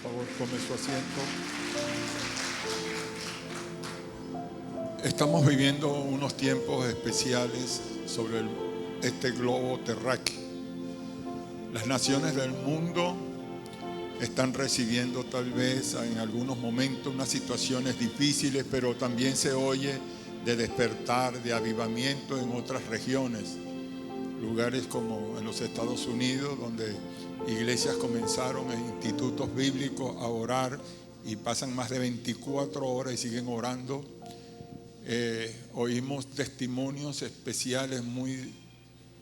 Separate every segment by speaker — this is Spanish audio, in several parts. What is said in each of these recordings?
Speaker 1: favor, tome su asiento. Estamos viviendo unos tiempos especiales sobre este globo terráqueo. Las naciones del mundo están recibiendo tal vez en algunos momentos unas situaciones difíciles, pero también se oye de despertar, de avivamiento en otras regiones. Lugares como en los Estados Unidos, donde iglesias comenzaron en institutos bíblicos a orar y pasan más de 24 horas y siguen orando. Oímos testimonios especiales muy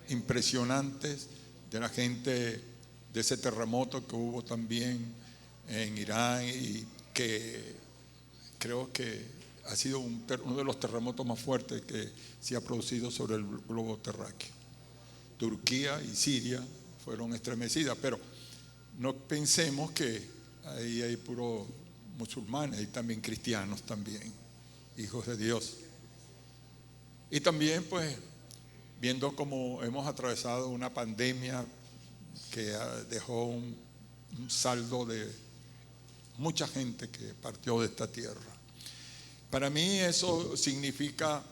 Speaker 1: impresionantes de la gente de ese terremoto que hubo también en Irán y que creo que ha sido uno de los terremotos más fuertes que se ha producido sobre el globo terráqueo. Turquía y Siria fueron estremecidas, pero no pensemos que ahí hay puros musulmanes, hay también cristianos también, hijos de Dios. Y también pues viendo cómo hemos atravesado una pandemia que dejó un saldo de mucha gente que partió de esta tierra. Para mí eso significa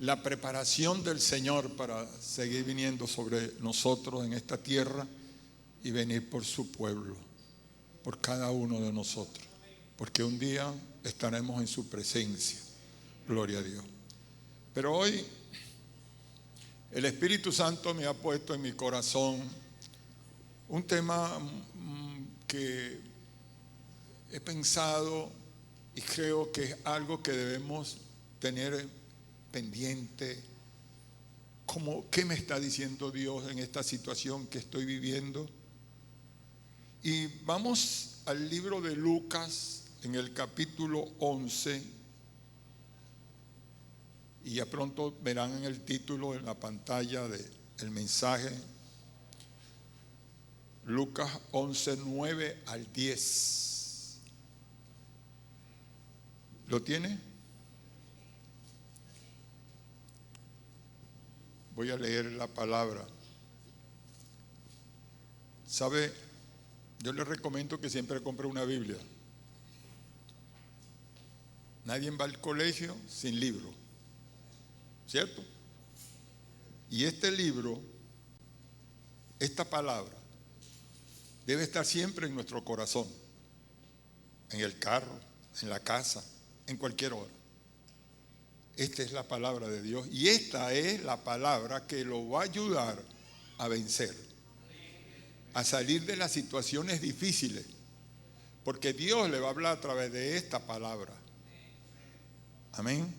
Speaker 1: la preparación del Señor para seguir viniendo sobre nosotros en esta tierra y venir por su pueblo, por cada uno de nosotros, porque un día estaremos en su presencia. Gloria a Dios. Pero hoy el Espíritu Santo me ha puesto en mi corazón un tema que he pensado y creo que es algo que debemos tener pendiente. ¿Qué me está diciendo Dios en esta situación que estoy viviendo? Y vamos al libro de Lucas en el capítulo 11 y ya pronto verán en el título en la pantalla del mensaje. Lucas 11, 9 al 10. ¿Lo tiene? Voy a leer la palabra. ¿Sabe? Yo le recomiendo que siempre compre una Biblia. Nadie va al colegio sin libro, ¿cierto? Y este libro, esta palabra, debe estar siempre en nuestro corazón, en el carro, en la casa, en cualquier hora. Esta es la palabra de Dios y esta es la palabra que lo va a ayudar a vencer, a salir de las situaciones difíciles, porque Dios le va a hablar a través de esta palabra. Amén.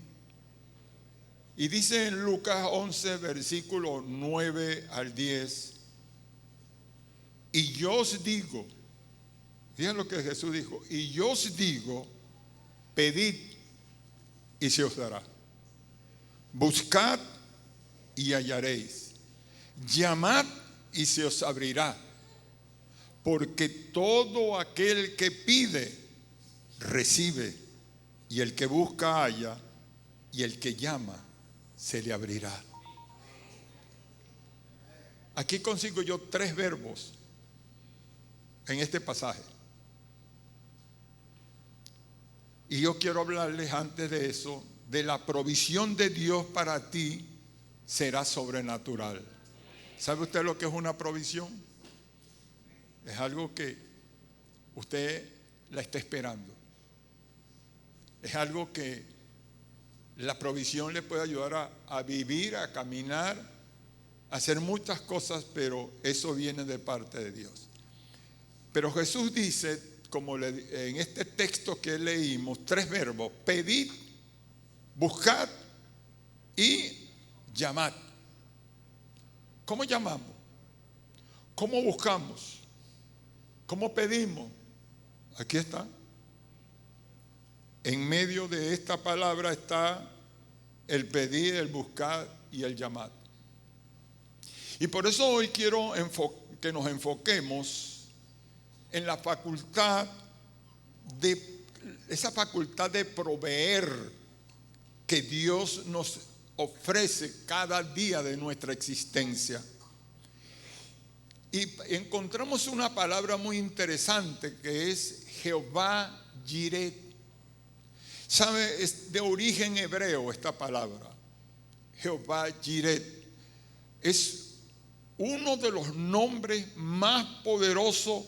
Speaker 1: Y dice en Lucas 11, versículo 9 al 10, y yo os digo, fíjense lo que Jesús dijo, y yo os digo, pedid y se os dará. Buscad y hallaréis. Llamad y se os abrirá. Porque todo aquel que pide, recibe. Y el que busca, halla. Y el que llama, se le abrirá. Aquí consigo yo 3 verbos en este pasaje. Y yo quiero hablarles antes de eso, de la provisión de Dios para ti será sobrenatural. ¿Sabe usted lo que es una provisión? Es algo que usted la está esperando. Es algo que la provisión le puede ayudar a vivir, a caminar, a hacer muchas cosas, pero eso viene de parte de Dios. Pero Jesús dice, como en este texto que leímos, 3 verbos: pedid, buscad y llamad. ¿Cómo llamamos? ¿Cómo buscamos? ¿Cómo pedimos? Aquí está. En medio de esta palabra está el pedir, el buscar y el llamar. Y por eso hoy quiero que nos enfoquemos en la facultad esa facultad de proveer que Dios nos ofrece cada día de nuestra existencia. Y encontramos una palabra muy interesante que es Jehová Jireh. ¿Sabe? Es de origen hebreo esta palabra. Jehová Jireh es uno de los nombres más poderosos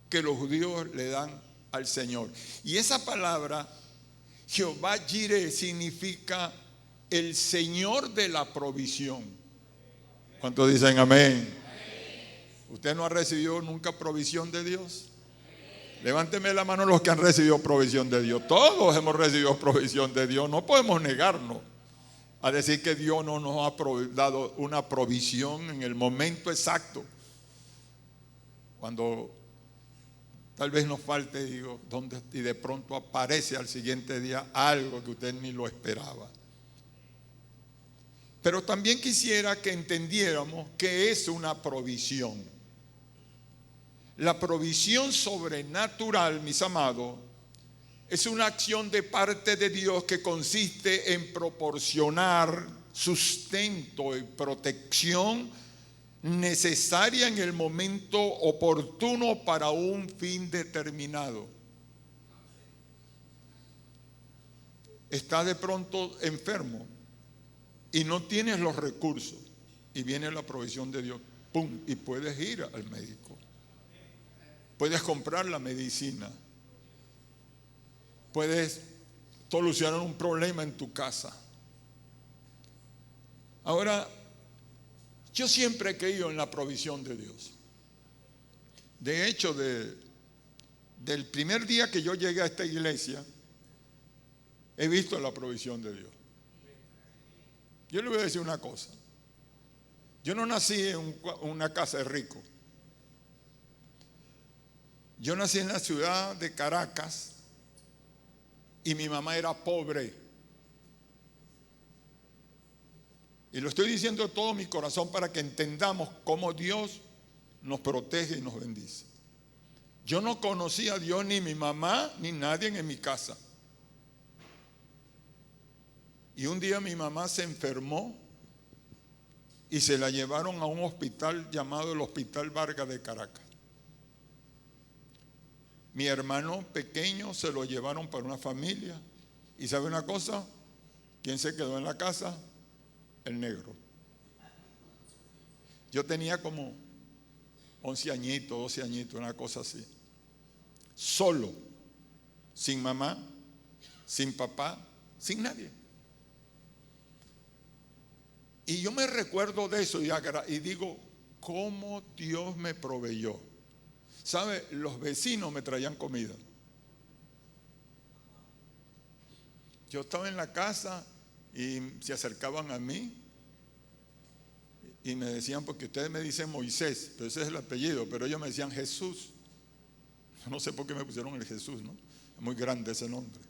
Speaker 1: que los judíos le dan al Señor. Y esa palabra, Jehová Jireh, significa el Señor de la provisión. ¿Cuántos dicen amén? ¿Usted no ha recibido nunca provisión de Dios? Levánteme la mano los que han recibido provisión de Dios. Todos hemos recibido provisión de Dios. No podemos negarnos a decir que Dios no nos ha dado una provisión en el momento exacto. Cuando tal vez nos falte, digo, ¿dónde? Y de pronto aparece al siguiente día algo que usted ni lo esperaba. Pero también quisiera que entendiéramos que es una provisión. La provisión sobrenatural, mis amados, es una acción de parte de Dios que consiste en proporcionar sustento y protección necesaria en el momento oportuno para un fin determinado. Estás de pronto enfermo y no tienes los recursos y viene la provisión de Dios, ¡pum!, y puedes ir al médico. Puedes comprar la medicina. Puedes solucionar un problema en tu casa. Ahora, yo siempre he creído en la provisión de Dios. De hecho, del primer día que yo llegué a esta iglesia, he visto la provisión de Dios. Yo le voy a decir una cosa. Yo no nací en una casa de rico. Yo nací en la ciudad de Caracas y mi mamá era pobre. Y lo estoy diciendo de todo mi corazón para que entendamos cómo Dios nos protege y nos bendice. Yo no conocía a Dios, ni mi mamá, ni nadie en mi casa. Y un día mi mamá se enfermó y se la llevaron a un hospital llamado el Hospital Vargas de Caracas. Mi hermano pequeño se lo llevaron para una familia. ¿Y sabe una cosa? ¿Quién se quedó en la casa? El negro. Yo tenía como 11 añitos, 12 añitos, una cosa así. Solo, sin mamá, sin papá, sin nadie. Y yo me recuerdo de eso y digo, ¿cómo Dios me proveyó? ¿Sabe? Los vecinos me traían comida. Yo estaba en la casa y se acercaban a mí y me decían, porque ustedes me dicen Moisés, pero ese es el apellido, pero ellos me decían Jesús. No sé por qué me pusieron el Jesús, ¿no? Es muy grande ese nombre.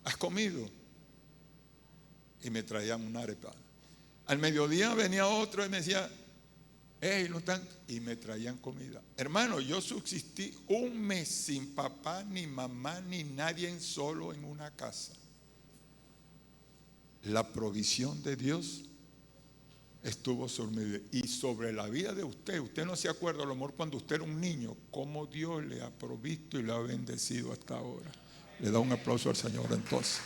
Speaker 1: ¿Has comido? Y me traían una arepa. Al mediodía venía otro y me decía, hey, no están, y me traían comida. Hermano, yo subsistí un mes sin papá, ni mamá, ni nadie, solo en una casa. La provisión de Dios estuvo sobre mi vida y sobre la vida de usted. Usted no se acuerda, a lo mejor cuando usted era un niño, cómo Dios le ha provisto y le ha bendecido hasta ahora. Le da un aplauso al Señor entonces.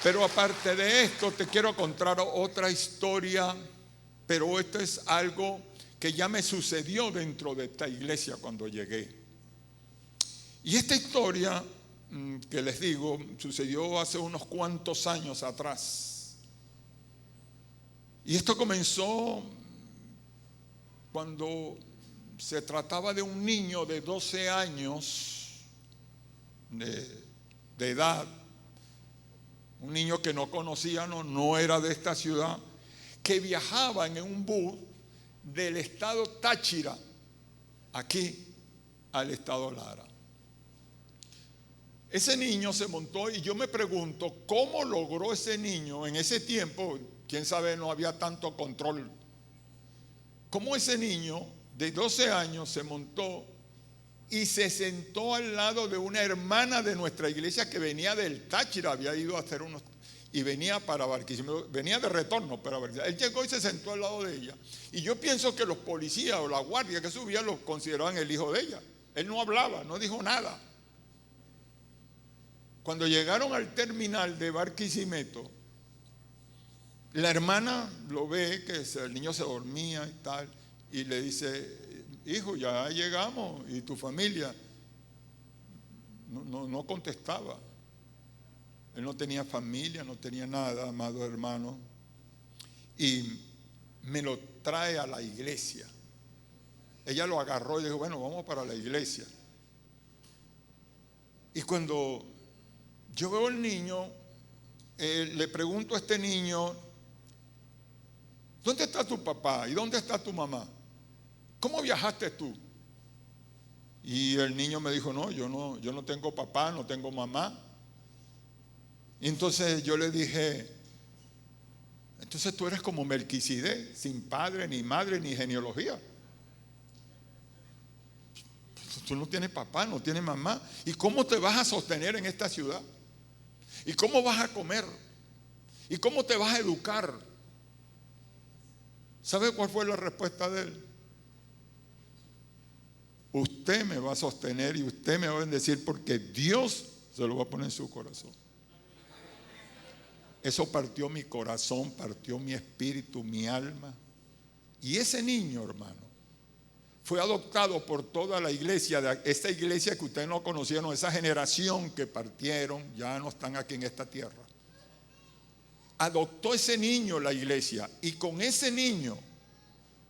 Speaker 1: Pero aparte de esto, te quiero contar otra historia, pero esto es algo que ya me sucedió dentro de esta iglesia cuando llegué. Y esta historia que les digo, sucedió hace unos cuantos años atrás. Y esto comenzó cuando se trataba de un niño de 12 años de edad. Un niño que no conocía, no era de esta ciudad, que viajaba en un bus del estado Táchira, aquí, al estado Lara. Ese niño se montó y yo me pregunto, ¿cómo logró ese niño en ese tiempo? Quién sabe, no había tanto control. ¿Cómo ese niño de 12 años se montó y se sentó al lado de una hermana de nuestra iglesia que venía del Táchira, había ido a hacer unos... y venía para Barquisimeto, venía de retorno para Barquisimeto. Él llegó y se sentó al lado de ella. Y yo pienso que los policías o la guardia que subían lo consideraban el hijo de ella. Él no hablaba, no dijo nada. Cuando llegaron al terminal de Barquisimeto, la hermana lo ve, que el niño se dormía y tal, y le dice: hijo, ya llegamos, ¿y tu familia? No contestaba. Él no tenía familia, no tenía nada, amado hermano. Y me lo trae a la iglesia. Ella lo agarró y dijo: bueno, vamos para la iglesia. Y cuando yo veo al niño, le pregunto a este niño: ¿dónde está tu papá? ¿Y dónde está tu mamá? ¿Cómo viajaste tú? Y el niño me dijo: no, yo no tengo papá, no tengo mamá. Y entonces yo le dije: entonces tú eres como Melquisedec, sin padre, ni madre, ni genealogía. Tú no tienes papá, no tienes mamá. ¿Y cómo te vas a sostener en esta ciudad? ¿Y cómo vas a comer? ¿Y cómo te vas a educar? ¿Sabe cuál fue la respuesta de él? Usted me va a sostener y usted me va a bendecir, porque Dios se lo va a poner en su corazón. Eso partió mi corazón, partió mi espíritu, mi alma. Y ese niño, hermano, fue adoptado por toda la iglesia, esta iglesia que ustedes no conocieron, esa generación que partieron, ya no están aquí en esta tierra. Adoptó ese niño la iglesia, y con ese niño,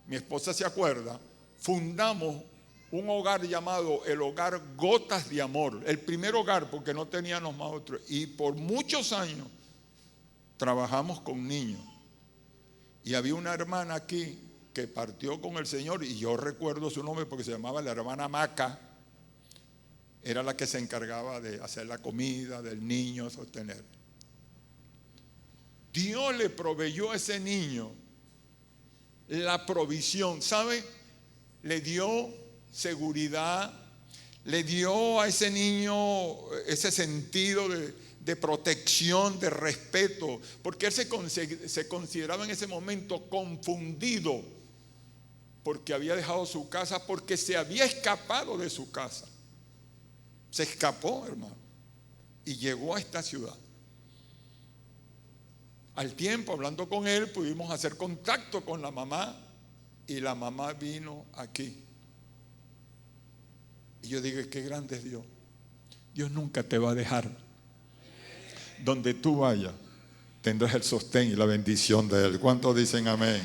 Speaker 1: mi esposa se acuerda, fundamos un hogar llamado el Hogar Gotas de Amor, el primer hogar, porque no teníamos más otro, y por muchos años trabajamos con niños. Y había una hermana aquí que partió con el Señor, y yo recuerdo su nombre porque se llamaba la hermana Maca. Era la que se encargaba de hacer la comida del niño, sostener. Dios le proveyó a ese niño la provisión, ¿sabe? Le dio seguridad, le dio a ese niño ese sentido de protección, de respeto, porque él se consideraba en ese momento confundido, porque había dejado su casa, porque se había escapado de su casa. Se escapó, hermano, y llegó a esta ciudad. Al tiempo, hablando con él, pudimos hacer contacto con la mamá, y la mamá vino aquí. Y yo digo: qué grande es Dios. Dios nunca te va a dejar. Donde tú vayas, tendrás el sostén y la bendición de Él. ¿Cuántos dicen amén?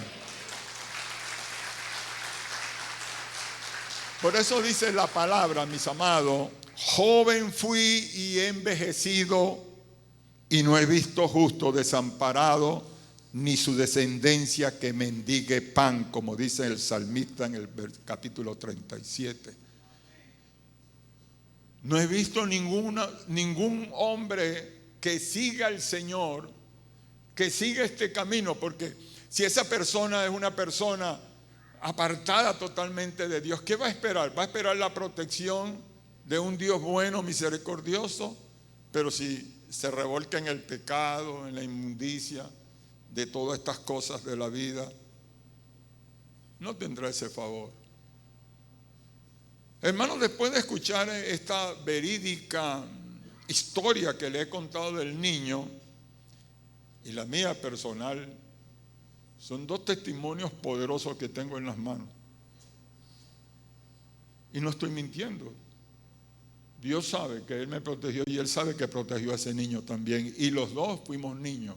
Speaker 1: Por eso dice la palabra, mis amados: joven fui y he envejecido, y no he visto justo desamparado, ni su descendencia que mendigue pan, como dice el salmista en el capítulo 37. No he visto ningún hombre que siga al Señor, que siga este camino, porque si esa persona es una persona apartada totalmente de Dios, ¿qué va a esperar? ¿Va a esperar la protección de un Dios bueno, misericordioso? Pero si se revolca en el pecado, en la inmundicia de todas estas cosas de la vida, no tendrá ese favor. Hermanos, después de escuchar esta verídica historia que le he contado del niño y la mía personal, son dos testimonios poderosos que tengo en las manos. Y no estoy mintiendo. Dios sabe que Él me protegió, y Él sabe que protegió a ese niño también. Y los dos fuimos niños.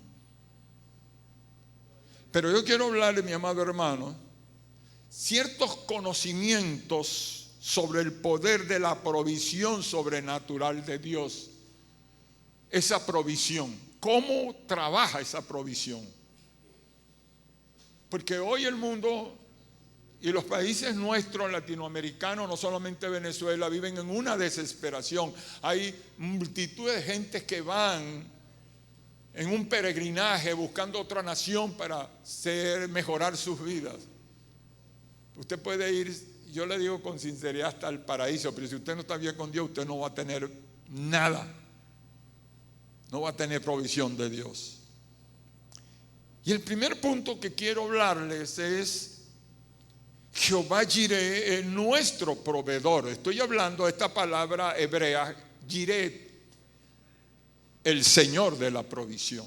Speaker 1: Pero yo quiero hablarle, mi amado hermano, ciertos conocimientos sobre el poder de la provisión sobrenatural de Dios. Esa provisión, ¿cómo trabaja esa provisión? Porque hoy el mundo y los países nuestros latinoamericanos, no solamente Venezuela, viven en una desesperación. Hay multitud de gente que van en un peregrinaje buscando otra nación para mejorar sus vidas. Usted puede ir, yo le digo con sinceridad, hasta el paraíso, pero si usted no está bien con Dios, usted no va a tener nada. No va a tener provisión de Dios. Y el primer punto que quiero hablarles es Jehová Jireh es nuestro proveedor. Estoy hablando de esta palabra hebrea, Jireh, el Señor de la provisión.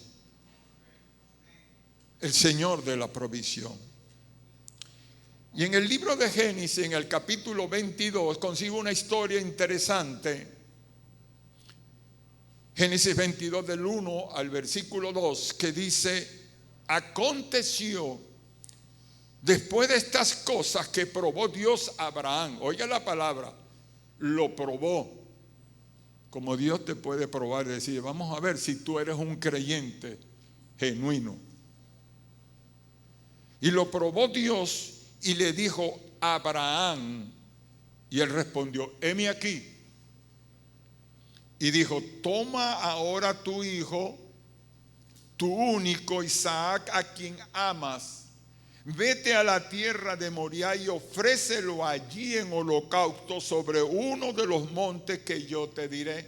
Speaker 1: El Señor de la provisión. Y en el libro de Génesis, en el capítulo 22, consigo una historia interesante. Génesis 22 del 1 al versículo 2, que dice: aconteció después de estas cosas que probó Dios a Abraham. Oiga la palabra, lo probó. Como Dios te puede probar y decir: vamos a ver si tú eres un creyente genuino. Y lo probó Dios y le dijo a Abraham, y él respondió: heme aquí. Y dijo: toma ahora tu hijo, tu único Isaac, a quien amas, vete a la tierra de Moriah y ofrécelo allí en holocausto sobre uno de los montes que yo te diré.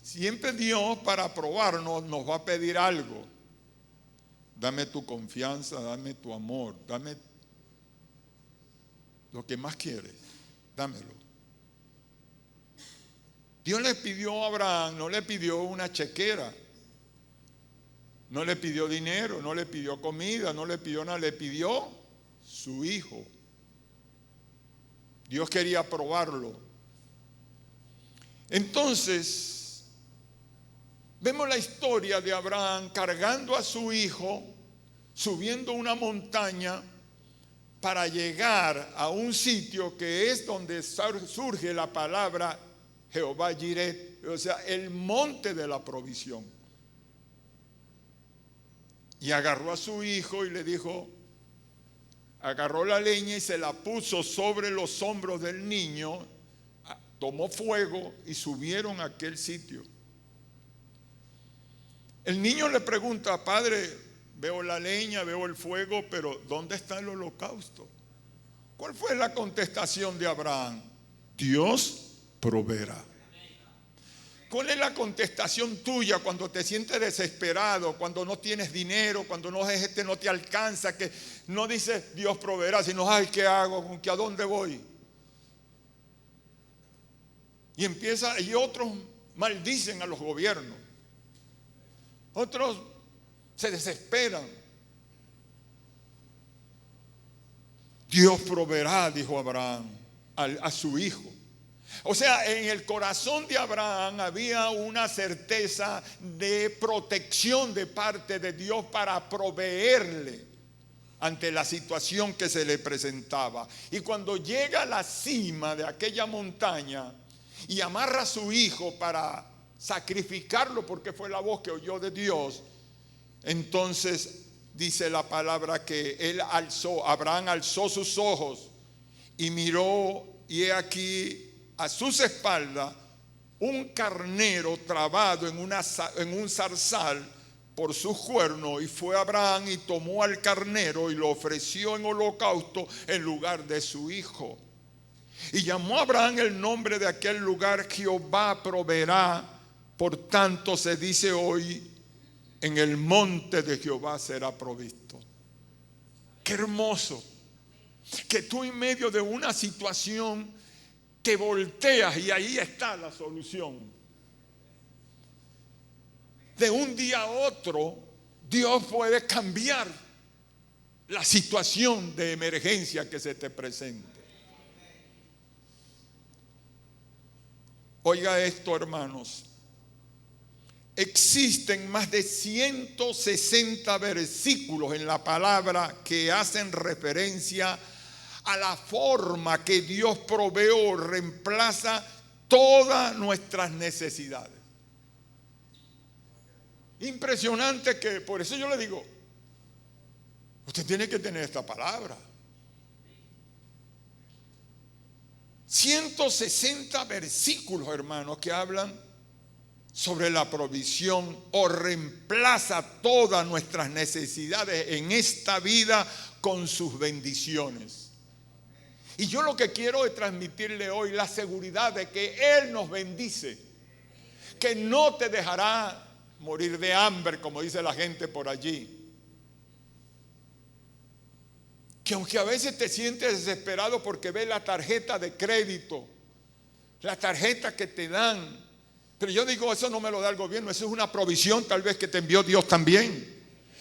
Speaker 1: Siempre Dios, para probarnos, nos va a pedir algo. Dame tu confianza, dame tu amor, dame lo que más quieres, dámelo. Dios le pidió a Abraham, no le pidió una chequera, no le pidió dinero, no le pidió comida, no le pidió nada, le pidió su hijo. Dios quería probarlo. Entonces, vemos la historia de Abraham cargando a su hijo, subiendo una montaña para llegar a un sitio que es donde surge la palabra Jehová Jireh, o sea, el monte de la provisión. Y agarró a su hijo y le dijo, agarró la leña y se la puso sobre los hombros del niño, tomó fuego y subieron a aquel sitio. El niño le pregunta: padre, veo la leña, veo el fuego, pero ¿dónde está el holocausto? ¿Cuál fue la contestación de Abraham? Dios proveerá. ¿Cuál es la contestación tuya cuando te sientes desesperado, cuando no tienes dinero, cuando no te alcanza, que no dices Dios proveerá, sino ay, ¿qué hago? ¿A dónde voy? Y otros maldicen a los gobiernos. Otros se desesperan. Dios proveerá, dijo Abraham a su hijo. O sea, en el corazón de Abraham había una certeza de protección de parte de Dios para proveerle ante la situación que se le presentaba. Y cuando llega a la cima de aquella montaña y amarra a su hijo para sacrificarlo, porque fue la voz que oyó de Dios, entonces dice la palabra que Abraham alzó sus ojos y miró, y he aquí a sus espaldas un carnero trabado en un zarzal por sus cuernos, y fue Abraham y tomó al carnero y lo ofreció en holocausto en lugar de su hijo. Y llamó a Abraham el nombre de aquel lugar Jehová proveerá. Por tanto se dice hoy: en el monte de Jehová será provisto. Qué hermoso que tú, en medio de una situación, te volteas y ahí está la solución. De un día a otro, Dios puede cambiar la situación de emergencia que se te presente. Oiga esto, hermanos. Existen más de 160 versículos en la palabra que hacen referencia a la forma que Dios provee o reemplaza todas nuestras necesidades. Impresionante, que por eso yo le digo, usted tiene que tener esta palabra. 160 versículos, hermanos, que hablan sobre la provisión o reemplaza todas nuestras necesidades en esta vida con sus bendiciones. Y yo lo que quiero es transmitirle hoy la seguridad de que Él nos bendice, que no te dejará morir de hambre, como dice la gente por allí, que aunque a veces te sientes desesperado porque ves la tarjeta de crédito, la tarjeta que te dan, pero yo digo, eso no me lo da el gobierno, eso es una provisión tal vez que te envió Dios también.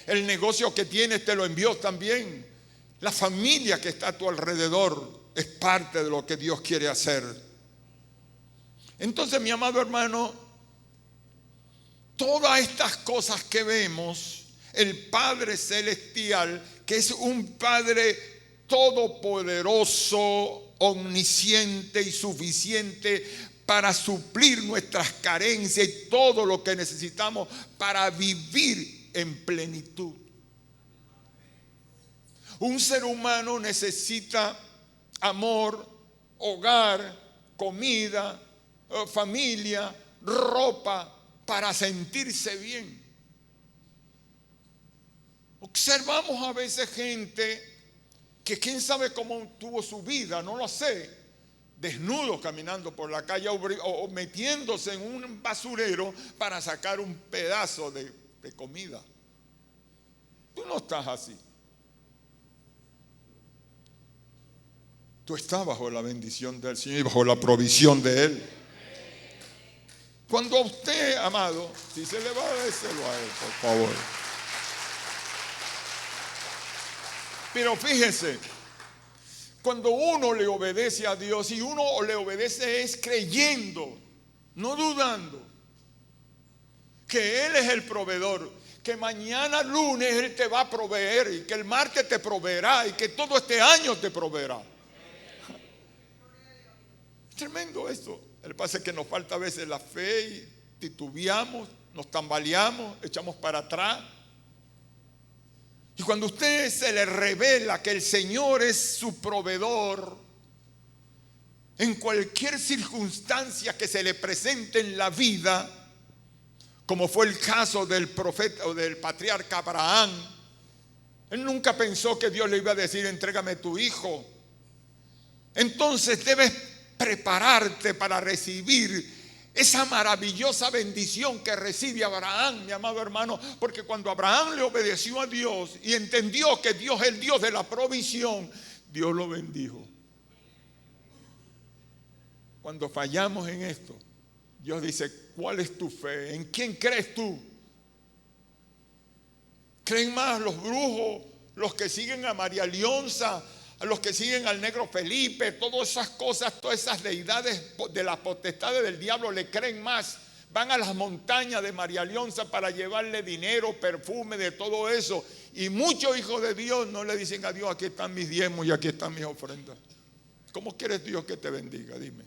Speaker 1: El negocio que tienes te lo envió también. La familia que está a tu alrededor es parte de lo que Dios quiere hacer. Entonces, mi amado hermano, todas estas cosas que vemos, el Padre Celestial, que es un Padre todopoderoso, omnisciente y suficiente para suplir nuestras carencias y todo lo que necesitamos para vivir en plenitud. Un ser humano necesita amor, hogar, comida, familia, ropa para sentirse bien. Observamos a veces gente que quién sabe cómo tuvo su vida, no lo sé, desnudos caminando por la calle o metiéndose en un basurero para sacar un pedazo de comida. Tú no estás así. Tú estás bajo la bendición del Señor y bajo la provisión de Él. Cuando a usted, amado, si se le va a déselo a Él, por favor. Pero fíjese, cuando uno le obedece a Dios, y uno le obedece es creyendo, no dudando, que Él es el proveedor, que mañana lunes Él te va a proveer, y que el martes te proveerá, y que todo este año te proveerá. Es tremendo esto. El que pasa es que nos falta a veces la fe y titubeamos, nos tambaleamos, echamos para atrás. Y cuando a usted se le revela que el Señor es su proveedor, en cualquier circunstancia que se le presente en la vida, como fue el caso del profeta o del patriarca Abraham, él nunca pensó que Dios le iba a decir, entrégame tu hijo. Entonces debes prepararte para recibir esa maravillosa bendición que recibe Abraham, mi amado hermano, porque cuando Abraham le obedeció a Dios y entendió que Dios es el Dios de la provisión, Dios lo bendijo. Cuando fallamos en esto, Dios dice, ¿cuál es tu fe? ¿En quién crees tú? ¿Creen más los brujos, los que siguen a María Leonza, a los que siguen al negro Felipe, todas esas cosas, todas esas deidades de las potestades del diablo le creen más? Van a las montañas de María Leonza para llevarle dinero, perfume, de todo eso. Y muchos hijos de Dios no le dicen a Dios, aquí están mis diezmos y aquí están mis ofrendas. ¿Cómo quieres Dios que te bendiga? Dime.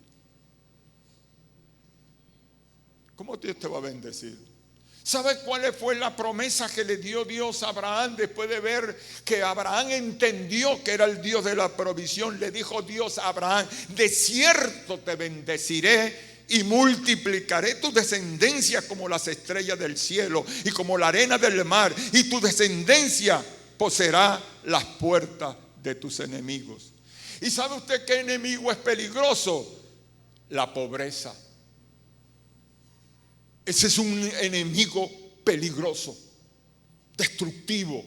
Speaker 1: ¿Cómo Dios te va a bendecir? ¿Sabe cuál fue la promesa que le dio Dios a Abraham después de ver que Abraham entendió que era el Dios de la provisión? Le dijo Dios a Abraham, de cierto te bendeciré y multiplicaré tu descendencia como las estrellas del cielo y como la arena del mar, y tu descendencia poseerá las puertas de tus enemigos. ¿Y sabe usted qué enemigo es peligroso? La pobreza. Ese es un enemigo peligroso, destructivo.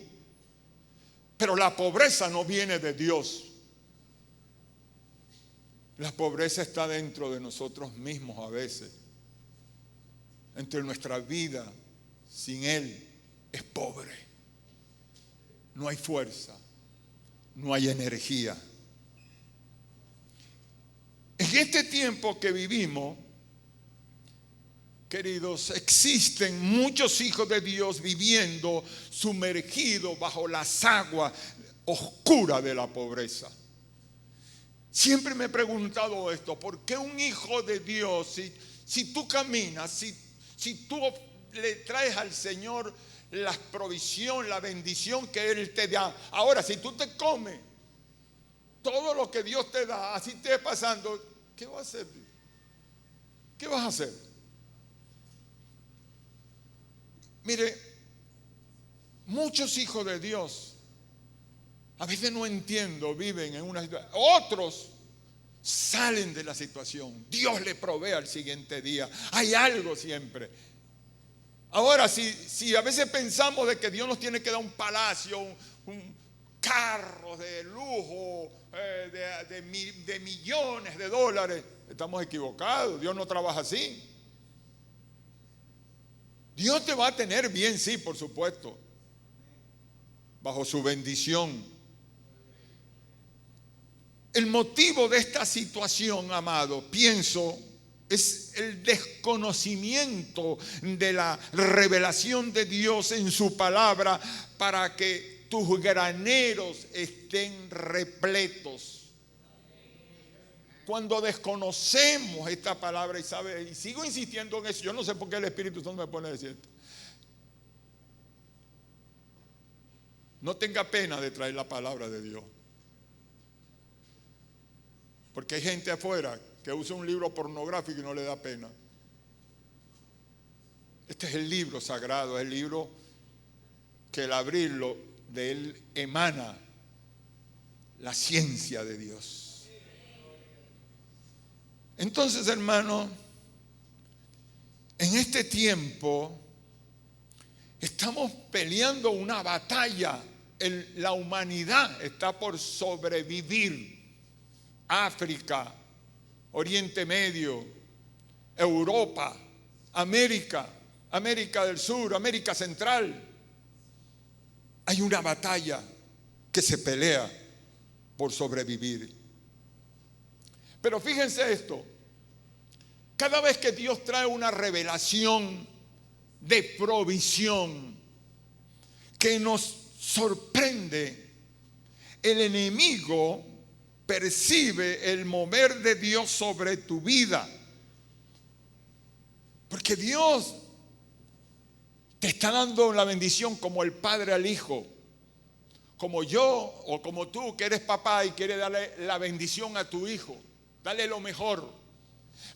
Speaker 1: Pero la pobreza no viene de Dios. La pobreza está dentro de nosotros mismos a veces. Entre nuestra vida sin Él es pobre. No hay fuerza, no hay energía. En este tiempo que vivimos, queridos, existen muchos hijos de Dios viviendo sumergidos bajo las aguas oscuras de la pobreza. Siempre me he preguntado esto, ¿por qué un hijo de Dios, si tú caminas, si tú le traes al Señor la provisión, la bendición que Él te da? Ahora, si tú te comes todo lo que Dios te da, así te esté pasando, ¿qué vas a hacer? ¿Qué vas a hacer? Mire, muchos hijos de Dios, a veces no entiendo, viven en una situación. Otros salen de la situación. Dios le provee al siguiente día. Hay algo siempre. Ahora, si a veces pensamos de que Dios nos tiene que dar un palacio, carros de lujo, de millones de dólares. Estamos equivocados. Dios no trabaja así. Dios te va a tener bien, sí, por supuesto, bajo su bendición. El motivo de esta situación, amado, pienso, es el desconocimiento de la revelación de Dios en su palabra para que tus graneros estén repletos. Cuando desconocemos esta palabra, y sigo insistiendo en eso, yo no sé por qué el Espíritu Santo me pone a decir esto. No tenga pena de traer la palabra de Dios. Porque hay gente afuera que usa un libro pornográfico y no le da pena. Este es el libro sagrado, es el libro que al abrirlo de él emana la ciencia de Dios. Entonces, hermano, en este tiempo estamos peleando una batalla. La humanidad está por sobrevivir. África, Oriente Medio, Europa, América del Sur, América Central. Hay una batalla que se pelea por sobrevivir. Pero fíjense esto, cada vez que Dios trae una revelación de provisión que nos sorprende, el enemigo percibe el mover de Dios sobre tu vida. Porque Dios te está dando la bendición como el padre al hijo. Como yo o como tú que eres papá y quieres darle la bendición a tu hijo. Dale lo mejor.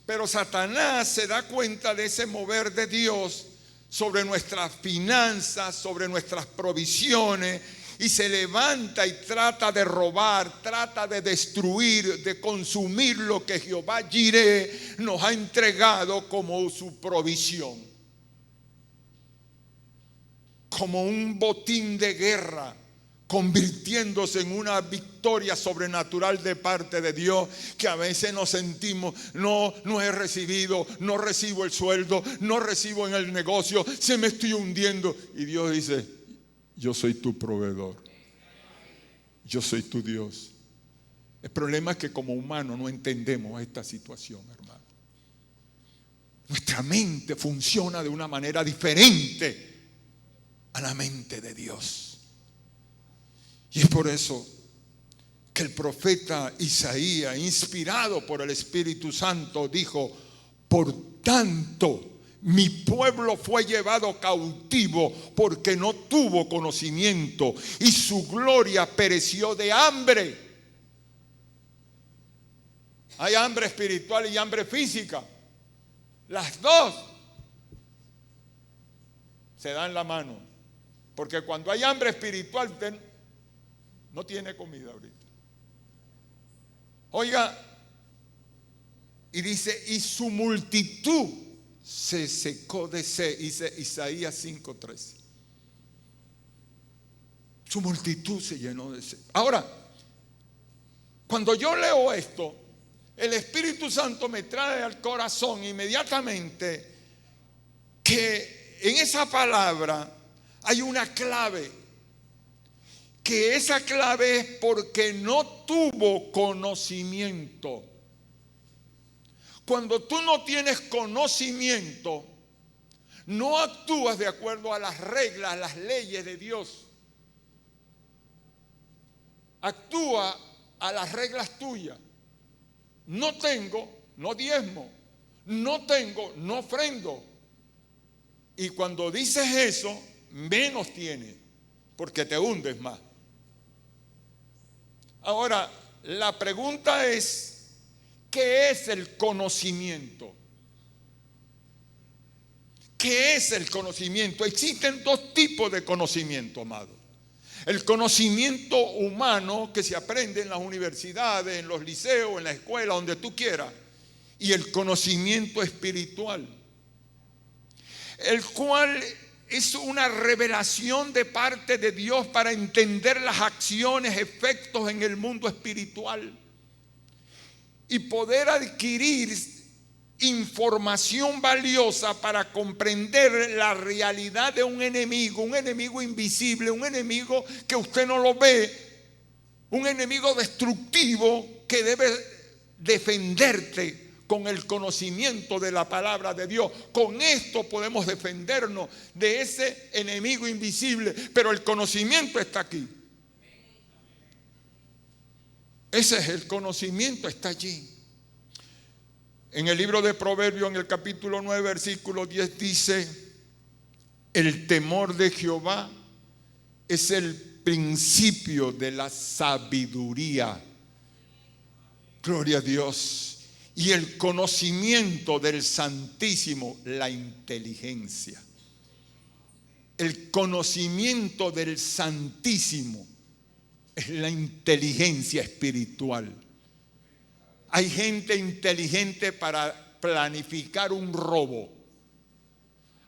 Speaker 1: Pero Satanás se da cuenta de ese mover de Dios sobre nuestras finanzas, sobre nuestras provisiones, y se levanta y trata de robar, trata de destruir, de consumir lo que Jehová Jireh nos ha entregado como su provisión. Como un botín de guerra, convirtiéndose en una victoria sobrenatural de parte de Dios, que a veces nos sentimos, no he recibido, no recibo el sueldo, no recibo en el negocio, se me estoy hundiendo. Y Dios dice, yo soy tu proveedor, yo soy tu Dios. El problema es que como humanos no entendemos esta situación, hermano. Nuestra mente funciona de una manera diferente a la mente de Dios. Y es por eso que el profeta Isaías, inspirado por el Espíritu Santo, dijo, por tanto, mi pueblo fue llevado cautivo porque no tuvo conocimiento y su gloria pereció de hambre. Hay hambre espiritual y hambre física. Las dos se dan la mano. Porque cuando hay hambre espiritual, usted no tiene comida ahorita. Oiga, y dice, y su multitud se secó de sed, dice Isaías 5:13. Su multitud se llenó de sed. Ahora, cuando yo leo esto, el Espíritu Santo me trae al corazón inmediatamente que en esa palabra hay una clave. Que esa clave es porque no tuvo conocimiento. Cuando tú no tienes conocimiento, no actúas de acuerdo a las reglas, las leyes de Dios. Actúa a las reglas tuyas. No tengo, no diezmo. No tengo, no ofrendo. Y cuando dices eso, menos tienes, porque te hundes más. Ahora, la pregunta es, ¿qué es el conocimiento? ¿Qué es el conocimiento? Existen dos tipos de conocimiento, amado. El conocimiento humano que se aprende en las universidades, en los liceos, en la escuela, donde tú quieras. Y el conocimiento espiritual, el cual es una revelación de parte de Dios para entender las acciones, efectos en el mundo espiritual y poder adquirir información valiosa para comprender la realidad de un enemigo invisible, un enemigo que usted no lo ve, un enemigo destructivo que debe defenderte con el conocimiento de la palabra de Dios. Con esto podemos defendernos de ese enemigo invisible, pero el conocimiento está aquí. Ese es el conocimiento, está allí. En el libro de Proverbios, en el capítulo 9, versículo 10 dice: el temor de Jehová es el principio de la sabiduría. Gloria a Dios. Y el conocimiento del Santísimo, la inteligencia. El conocimiento del Santísimo es la inteligencia espiritual. Hay gente inteligente para planificar un robo.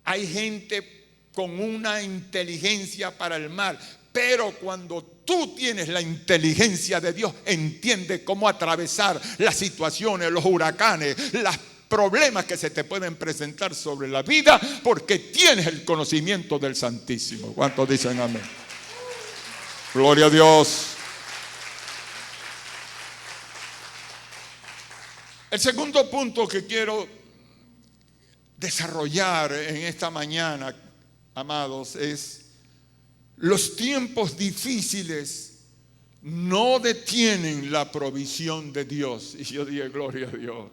Speaker 1: Hay gente con una inteligencia para el mal. Pero cuando tú tienes la inteligencia de Dios, entiendes cómo atravesar las situaciones, los huracanes, los problemas que se te pueden presentar sobre la vida, porque tienes el conocimiento del Santísimo. ¿Cuántos dicen amén? Gloria a Dios. El segundo punto que quiero desarrollar en esta mañana, amados, es: los tiempos difíciles no detienen la provisión de Dios. Y yo dije, gloria a Dios.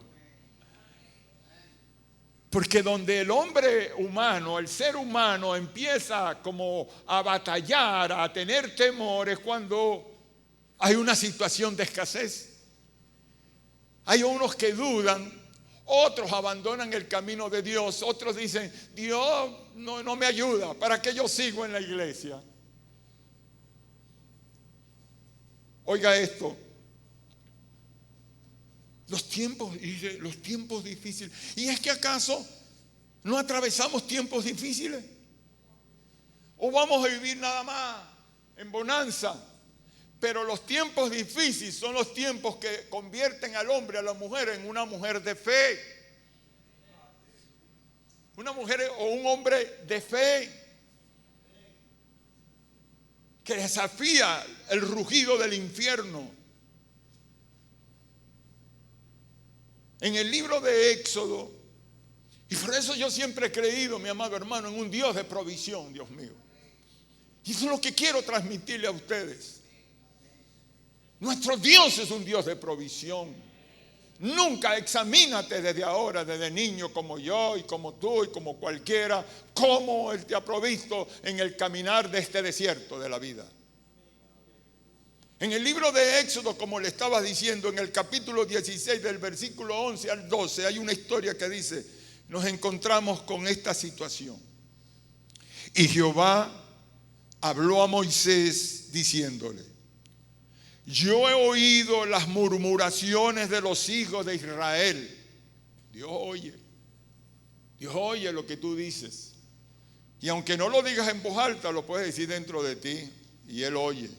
Speaker 1: Porque donde el hombre humano, el ser humano empieza como a batallar, a tener temor, es cuando hay una situación de escasez. Hay unos que dudan, otros abandonan el camino de Dios, otros dicen, Dios no me ayuda, ¿para qué yo sigo en la iglesia? Oiga esto, los tiempos difíciles. ¿Y es que acaso no atravesamos tiempos difíciles? ¿O vamos a vivir nada más en bonanza? Pero los tiempos difíciles son los tiempos que convierten al hombre, a la mujer, en una mujer de fe. Una mujer o un hombre de fe que desafía el rugido del infierno. En el libro de Éxodo, y por eso yo siempre he creído, mi amado hermano, en un Dios de provisión, Dios mío. Y eso es lo que quiero transmitirle a ustedes. Nuestro Dios es un Dios de provisión. Nunca examínate desde ahora, desde niño, como yo y como tú y como cualquiera, cómo Él te ha provisto en el caminar de este desierto de la vida. En el libro de Éxodo, como le estaba diciendo, en el capítulo 16 del versículo 11 al 12, hay una historia que dice, nos encontramos con esta situación. Y Jehová habló a Moisés diciéndole: yo he oído las murmuraciones de los hijos de Israel. Dios oye lo que tú dices. Y aunque no lo digas en voz alta, lo puedes decir dentro de ti, y Él oye.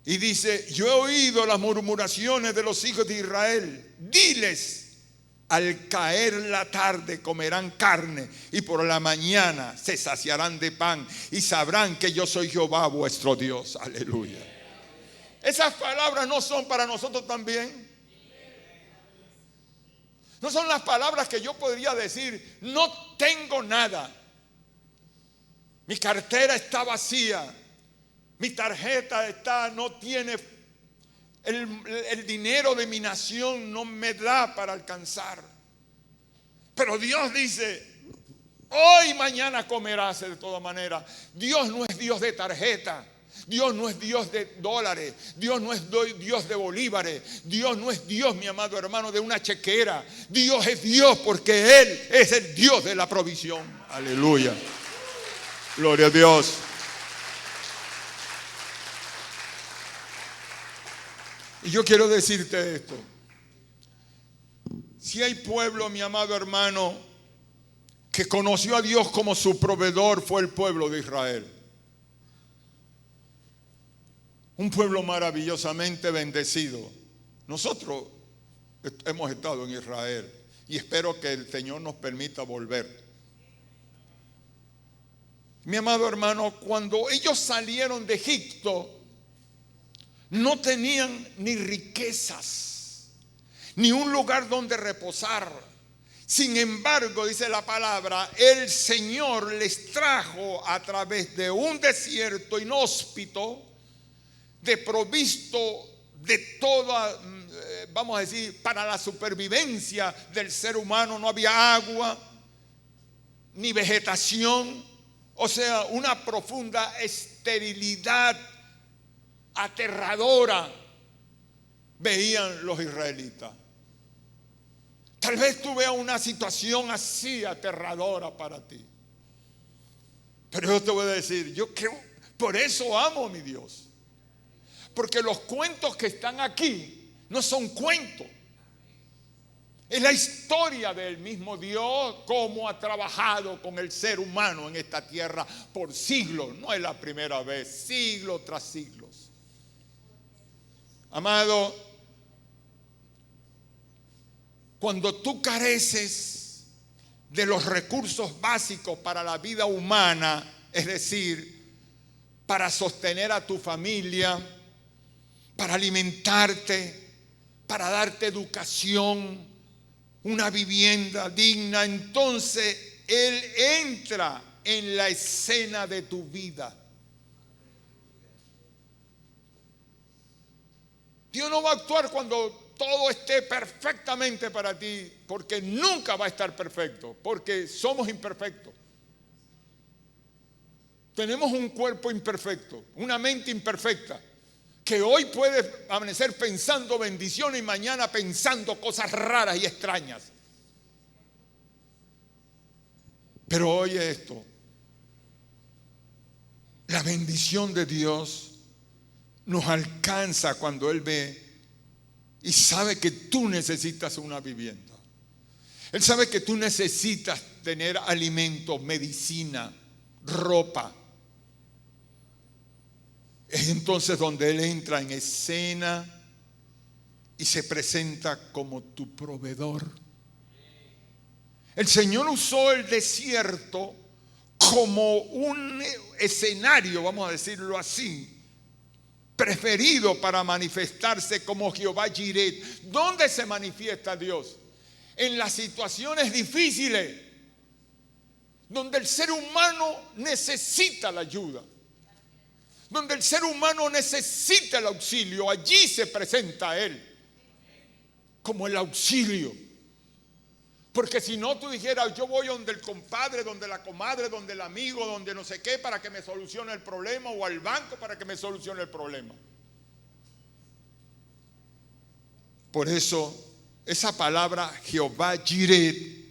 Speaker 1: Y dice, yo he oído las murmuraciones de los hijos de Israel. Diles, al caer la tarde comerán carne, y por la mañana se saciarán de pan, y sabrán que yo soy Jehová vuestro Dios. Aleluya. Esas palabras no son para nosotros también. No son las palabras que yo podría decir, no tengo nada. Mi cartera está vacía. Mi tarjeta no tiene, el dinero de mi nación no me da para alcanzar. Pero Dios dice, hoy y mañana comerás de toda manera. Dios no es Dios de tarjeta. Dios no es Dios de dólares, Dios no es Dios de bolívares, Dios no es Dios, mi amado hermano, de una chequera. Dios es Dios porque Él es el Dios de la provisión. Aleluya. Gloria a Dios. Y yo quiero decirte esto. Si hay pueblo, mi amado hermano, que conoció a Dios como su proveedor fue el pueblo de Israel. Un pueblo maravillosamente bendecido. Nosotros hemos estado en Israel y espero que el Señor nos permita volver. Mi amado hermano, cuando ellos salieron de Egipto, no tenían ni riquezas, ni un lugar donde reposar. Sin embargo, dice la palabra, el Señor les trajo a través de un desierto inhóspito, desprovisto de toda, vamos a decir, para la supervivencia del ser humano no había agua, ni vegetación, o sea, una profunda esterilidad aterradora veían los israelitas. Tal vez tú veas una situación así aterradora para ti. Pero yo te voy a decir, yo creo, por eso amo a mi Dios. Porque los cuentos que están aquí no son cuentos. Es la historia del mismo Dios, cómo ha trabajado con el ser humano en esta tierra por siglos. No es la primera vez, siglos tras siglos. Amado, cuando tú careces de los recursos básicos para la vida humana, es decir, para sostener a tu familia, para alimentarte, para darte educación, una vivienda digna, entonces Él entra en la escena de tu vida. Dios no va a actuar cuando todo esté perfectamente para ti, porque nunca va a estar perfecto, porque somos imperfectos. Tenemos un cuerpo imperfecto, una mente imperfecta, que hoy puede amanecer pensando bendiciones y mañana pensando cosas raras y extrañas. Pero oye esto, la bendición de Dios nos alcanza cuando Él ve y sabe que tú necesitas una vivienda. Él sabe que tú necesitas tener alimento, medicina, ropa. Es entonces donde Él entra en escena y se presenta como tu proveedor. El Señor usó el desierto como un escenario, vamos a decirlo así, preferido para manifestarse como Jehová Jireh. ¿Dónde se manifiesta Dios? En las situaciones difíciles, donde el ser humano necesita la ayuda, donde el ser humano necesita el auxilio. Allí se presenta Él como el auxilio. Porque si no, tú dijeras, yo voy donde el compadre, donde la comadre, donde el amigo, donde no sé qué, para que me solucione el problema, o al banco para que me solucione el problema. Por eso, esa palabra Jehová Jireh,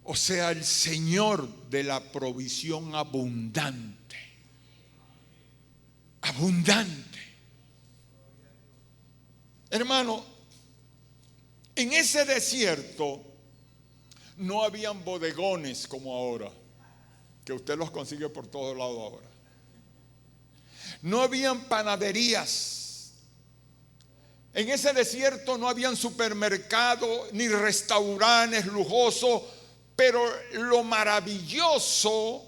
Speaker 1: o sea, el Señor de la provisión abundante. Abundante. Hermano, en ese desierto no habían bodegones como ahora, que usted los consigue por todos lados ahora. No habían panaderías. En ese desierto no habían supermercados ni restaurantes lujosos, pero lo maravilloso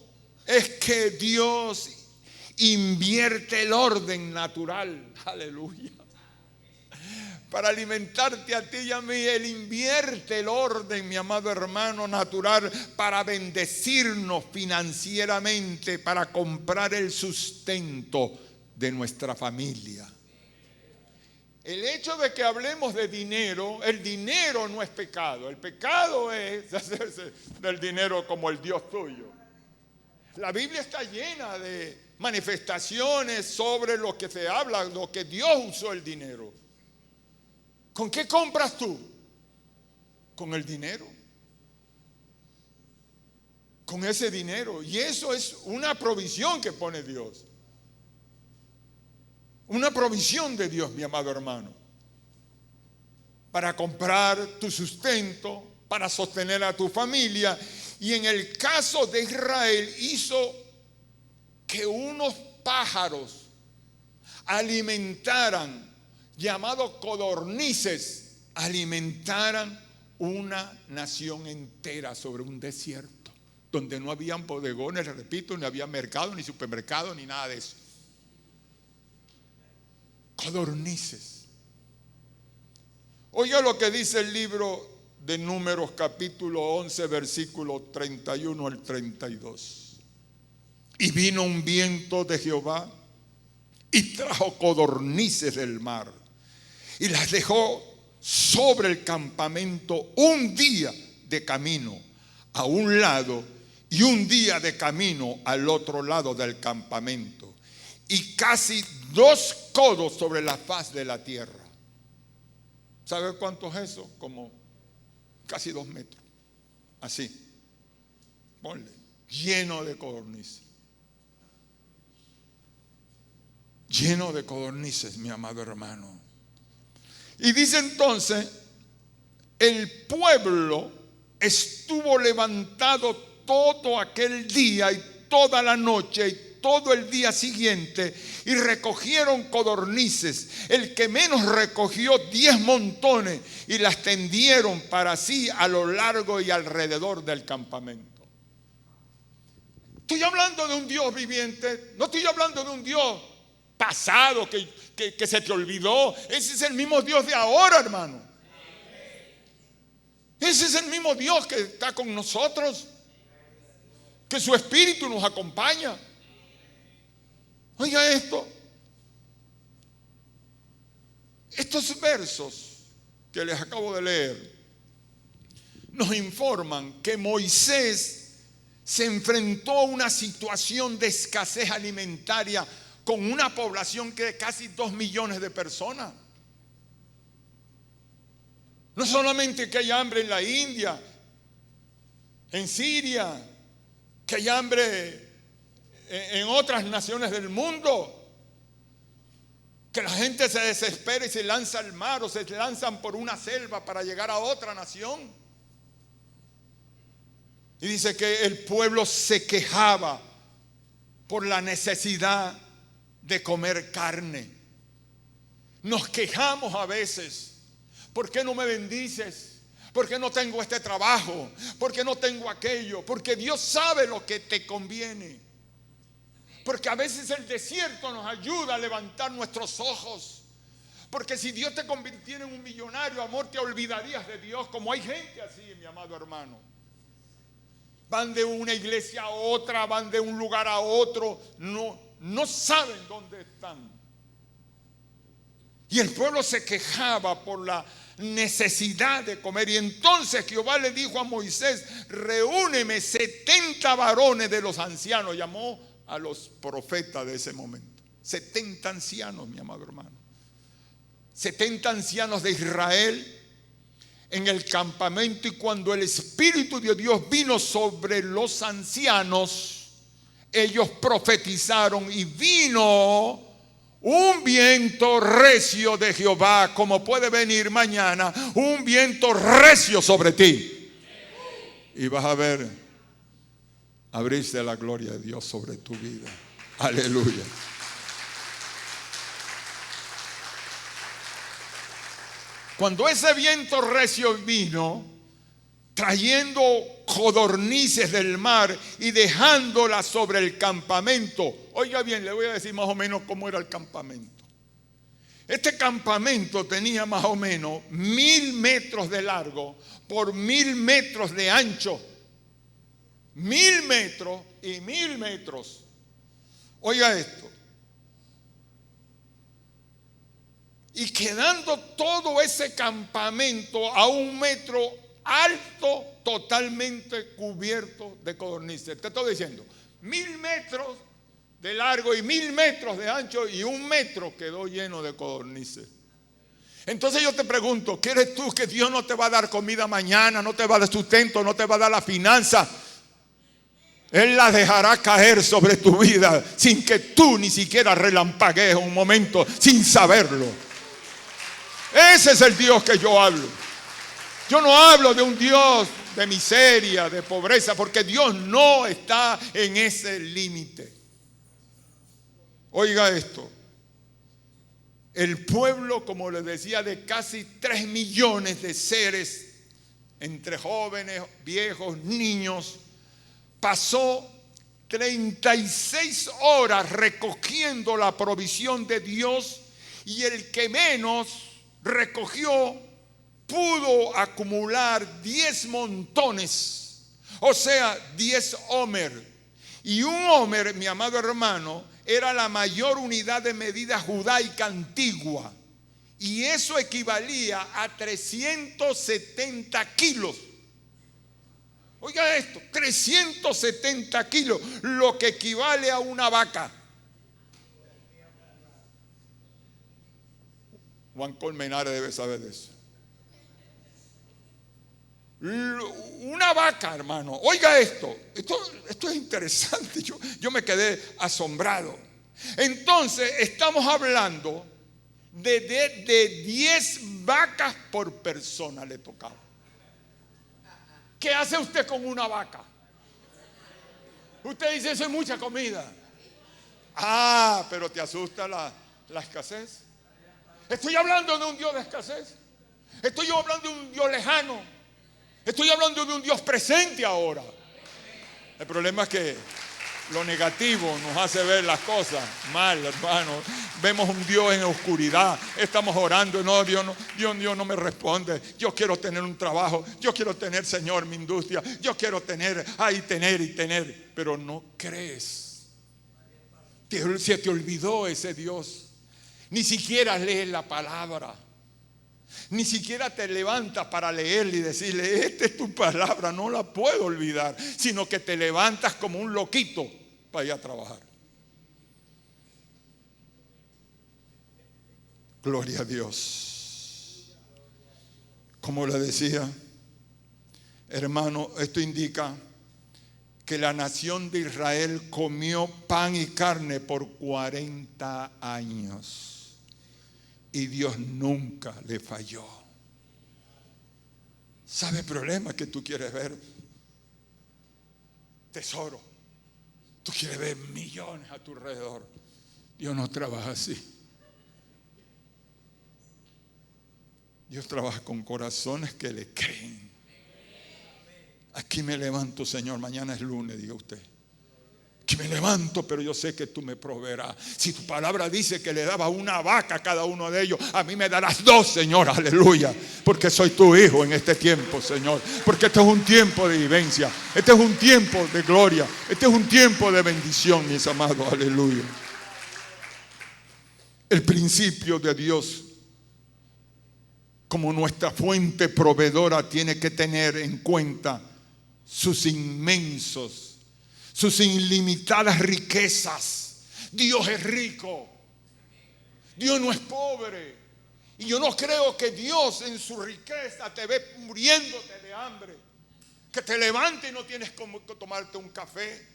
Speaker 1: es que Dios invierte el orden natural, aleluya, para alimentarte a ti y a mí. Él invierte el orden, mi amado hermano, natural, para bendecirnos financieramente, para comprar el sustento de nuestra familia. El hecho de que hablemos de dinero, el dinero no es pecado. El pecado es hacerse del dinero como el Dios tuyo. La Biblia está llena de manifestaciones sobre lo que se habla, lo que Dios usó el dinero. ¿Con qué compras tú? Con el dinero. Con ese dinero. Y eso es una provisión que pone Dios. Una provisión de Dios, mi amado hermano. Para comprar tu sustento, para sostener a tu familia. Y en el caso de Israel hizo que unos pájaros alimentaran, llamados codornices, alimentaran una nación entera sobre un desierto, donde no habían bodegones, repito, ni había mercado, ni supermercado, ni nada de eso. Codornices. Oiga lo que dice el libro de Números, capítulo 11, versículo 31 al 32. Y vino un viento de Jehová y trajo codornices del mar y las dejó sobre el campamento un día de camino a un lado y un día de camino al otro lado del campamento, y casi 2 codos sobre la faz de la tierra. ¿Sabe cuánto es eso? Como casi 2 metros. Así. Ponle. Lleno de codornices. Lleno de codornices, mi amado hermano. Y dice entonces, el pueblo estuvo levantado todo aquel día y toda la noche y todo el día siguiente, y recogieron codornices. El que menos recogió 10 montones y las tendieron para sí a lo largo y alrededor del campamento. Estoy hablando de un Dios viviente, no estoy hablando de un Dios pasado que se te olvidó. Ese es el mismo Dios de ahora, hermano. Ese es el mismo Dios que está con nosotros, que su espíritu nos acompaña. Oiga esto. Estos versos que les acabo de leer nos informan que Moisés se enfrentó a una situación de escasez alimentaria con una población que de casi 2 millones de personas. No solamente que hay hambre en la India, en Siria, que hay hambre en otras naciones del mundo, que la gente se desespera y se lanza al mar o se lanzan por una selva para llegar a otra nación. Y dice que el pueblo se quejaba por la necesidad de comer carne. Nos quejamos a veces. ¿Por qué no me bendices? ¿Por qué no tengo este trabajo? ¿Por qué no tengo aquello? Porque Dios sabe lo que te conviene. Porque a veces el desierto nos ayuda a levantar nuestros ojos. Porque si Dios te convirtiera en un millonario, amor, te olvidarías de Dios. Como hay gente así, mi amado hermano. Van de una iglesia a otra, van de un lugar a otro. No saben dónde están. Y el pueblo se quejaba por la necesidad de comer. Y entonces Jehová le dijo a Moisés: reúneme 70 varones de los ancianos. Llamó a los profetas de ese momento. 70 ancianos, mi amado hermano. 70 ancianos de Israel en el campamento. Y cuando el Espíritu de Dios vino sobre los ancianos, ellos profetizaron y vino un viento recio de Jehová, como puede venir mañana, un viento recio sobre ti. Y vas a ver abrirse la gloria de Dios sobre tu vida. Aleluya. Cuando ese viento recio vino, trayendo codornices del mar y dejándolas sobre el campamento. Oiga bien, le voy a decir más o menos cómo era el campamento. Este campamento tenía más o menos 1000 metros de largo por 1000 metros de ancho. 1000 metros y 1000 metros. Oiga esto. Y quedando todo ese campamento a 1 metro alto, totalmente cubierto de codornices. Te estoy diciendo, 1000 metros de largo y 1000 metros de ancho, y 1 metro quedó lleno de codornices. Entonces yo te pregunto, ¿quieres tú que Dios no te va a dar comida mañana, no te va a dar sustento, no te va a dar la finanza? Él la dejará caer sobre tu vida sin que tú ni siquiera relampaguees un momento, sin saberlo. Ese es el Dios que yo hablo. Yo no hablo de un Dios de miseria, de pobreza, porque Dios no está en ese límite. Oiga esto. El pueblo, como les decía, de casi 3 millones de seres, entre jóvenes, viejos, niños, pasó 36 horas recogiendo la provisión de Dios, y el que menos recogió pudo acumular 10 montones, o sea, 10 homer. Y un homer, mi amado hermano, era la mayor unidad de medida judaica antigua, y eso equivalía a 370 kilos. Oiga esto, 370 kilos, lo que equivale a una vaca. Juan Colmenares debe saber de eso. Una vaca, hermano. Oiga esto es interesante. Yo me quedé asombrado. Entonces, estamos hablando de 10 vacas por persona le tocaba. ¿Qué hace usted con una vaca? Usted dice, eso es mucha comida. Ah, pero te asusta la escasez. Estoy hablando de un Dios de escasez. Estoy hablando de un Dios lejano. Estoy hablando de un Dios presente ahora. El problema es que lo negativo nos hace ver las cosas mal, hermano. Vemos un Dios en oscuridad. Estamos orando. No, Dios no me responde. Yo quiero tener un trabajo. Yo quiero tener, Señor, mi industria. Yo quiero tener y tener. Pero no crees. Se te olvidó ese Dios. Ni siquiera lees la palabra. Ni siquiera te levantas para leerle y decirle, esta es tu palabra, no la puedo olvidar. Sino que te levantas como un loquito para ir a trabajar. Gloria a Dios. Como le decía, hermano, esto indica que la nación de Israel comió pan y carne por 40 años. Y Dios nunca le falló. ¿Sabe el problema que tú quieres ver? Tesoro. Tú quieres ver millones a tu alrededor. Dios no trabaja así. Dios trabaja con corazones que le creen. Aquí me levanto, Señor. Mañana es lunes, diga usted. Que me levanto, pero yo sé que tú me proveerás. Si tu palabra dice que le daba una vaca a cada uno de ellos, a mí me darás 2, Señor, aleluya. Porque soy tu hijo en este tiempo, Señor. Porque este es un tiempo de vivencia. Este es un tiempo de gloria. Este es un tiempo de bendición, mis amados, aleluya. El principio de Dios como nuestra fuente proveedora tiene que tener en cuenta sus ilimitadas riquezas. Dios es rico. Dios no es pobre. Y yo no creo que Dios en su riqueza te ve muriéndote de hambre. Que te levantes y no tienes como tomarte un café.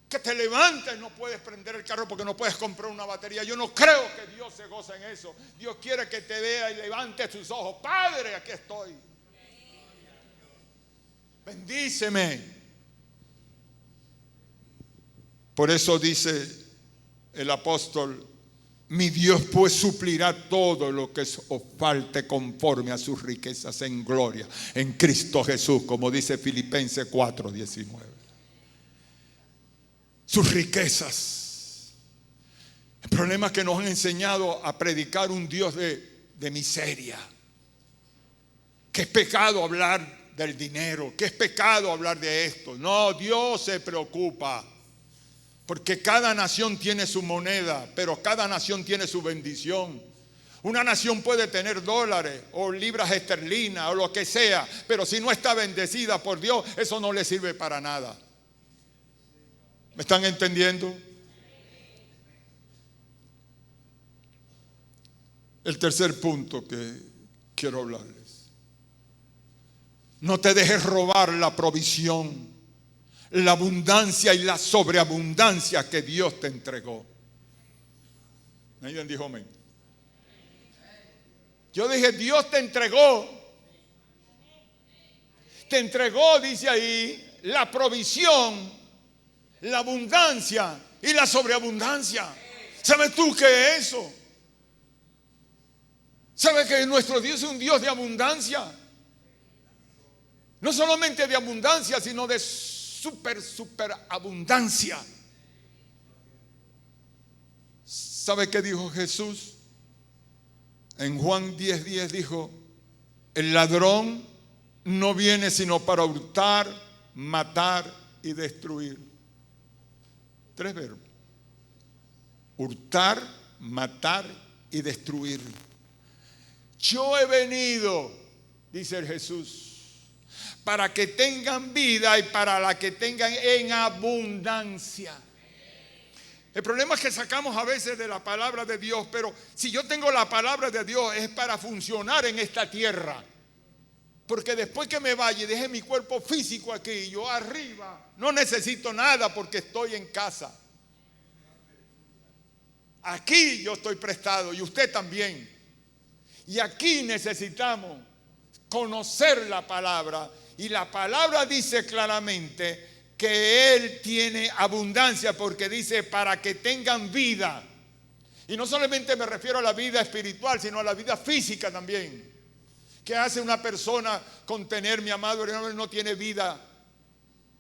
Speaker 1: Que te levantes y no puedes prender el carro porque no puedes comprar una batería. Yo no creo que Dios se goza en eso. Dios quiere que te vea y levante tus ojos. Padre, aquí estoy. Bendíceme. Por eso dice el apóstol, mi Dios pues suplirá todo lo que os falte conforme a sus riquezas en gloria en Cristo Jesús, como dice Filipenses 4:19. Sus riquezas. El problema es que nos han enseñado a predicar un Dios de miseria. Que es pecado hablar del dinero, que es pecado hablar de esto. No, Dios se preocupa. Porque cada nación tiene su moneda, pero cada nación tiene su bendición. Una nación puede tener dólares o libras esterlinas o lo que sea, pero si no está bendecida por Dios, eso no le sirve para nada. ¿Me están entendiendo? El tercer punto que quiero hablarles. No te dejes robar la provisión, la abundancia y la sobreabundancia que Dios te entregó. ¿Alguien dijo amén? Yo dije, Dios te entregó te entregó, dice ahí, la provisión, la abundancia y la sobreabundancia. ¿Sabes tú qué es eso? ¿Sabes que nuestro Dios es un Dios de abundancia? No solamente de abundancia, sino de super abundancia. ¿Sabe qué dijo Jesús? En Juan 10:10 dijo: el ladrón no viene sino para hurtar, matar y destruir. 3 verbos: hurtar, matar y destruir. Yo he venido, dice el Jesús, para que tengan vida y para la que tengan en abundancia. El problema es que sacamos a veces de la palabra de Dios, pero si yo tengo la palabra de Dios es para funcionar en esta tierra. Porque después que me vaya y deje mi cuerpo físico aquí, yo arriba no necesito nada porque estoy en casa. Aquí yo estoy prestado y usted también. Y aquí necesitamos conocer la palabra. Y la palabra dice claramente que Él tiene abundancia, porque dice para que tengan vida. Y no solamente me refiero a la vida espiritual, sino a la vida física también. ¿Qué hace una persona con tener, mi amado hermano? No tiene vida,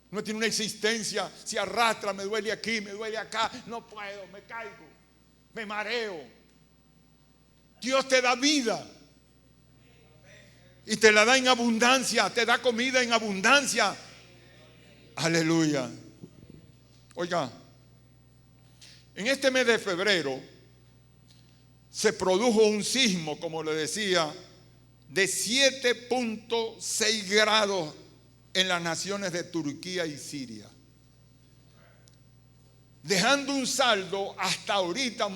Speaker 1: no tiene una existencia, se arrastra, me duele aquí, me duele acá, no puedo, me caigo, me mareo. Dios te da vida y te la da en abundancia, te da comida en abundancia. Aleluya. Oiga, en este mes de febrero se produjo un sismo, como le decía, de 7.6 grados en las naciones de Turquía y Siria, dejando un saldo hasta ahorita,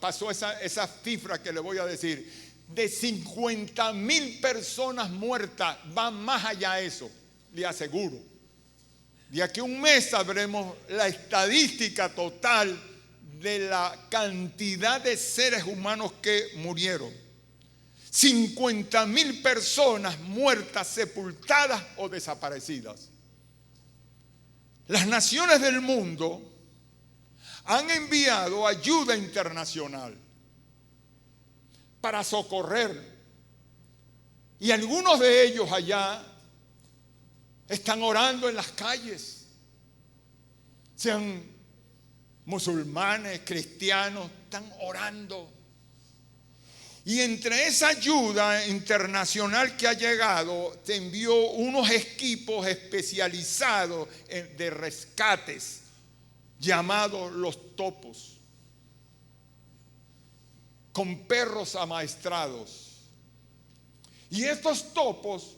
Speaker 1: pasó esa cifra que le voy a decir, de 50,000 personas muertas. Va más allá de eso, le aseguro. De aquí a un mes sabremos la estadística total de la cantidad de seres humanos que murieron. 50,000 personas muertas, sepultadas o desaparecidas. Las naciones del mundo han enviado ayuda internacional para socorrer. Y algunos de ellos allá están orando en las calles, sean musulmanes, cristianos, están orando. Y entre esa ayuda internacional que ha llegado, te envió unos equipos especializados de rescates, llamados los topos, con perros amaestrados. Y estos topos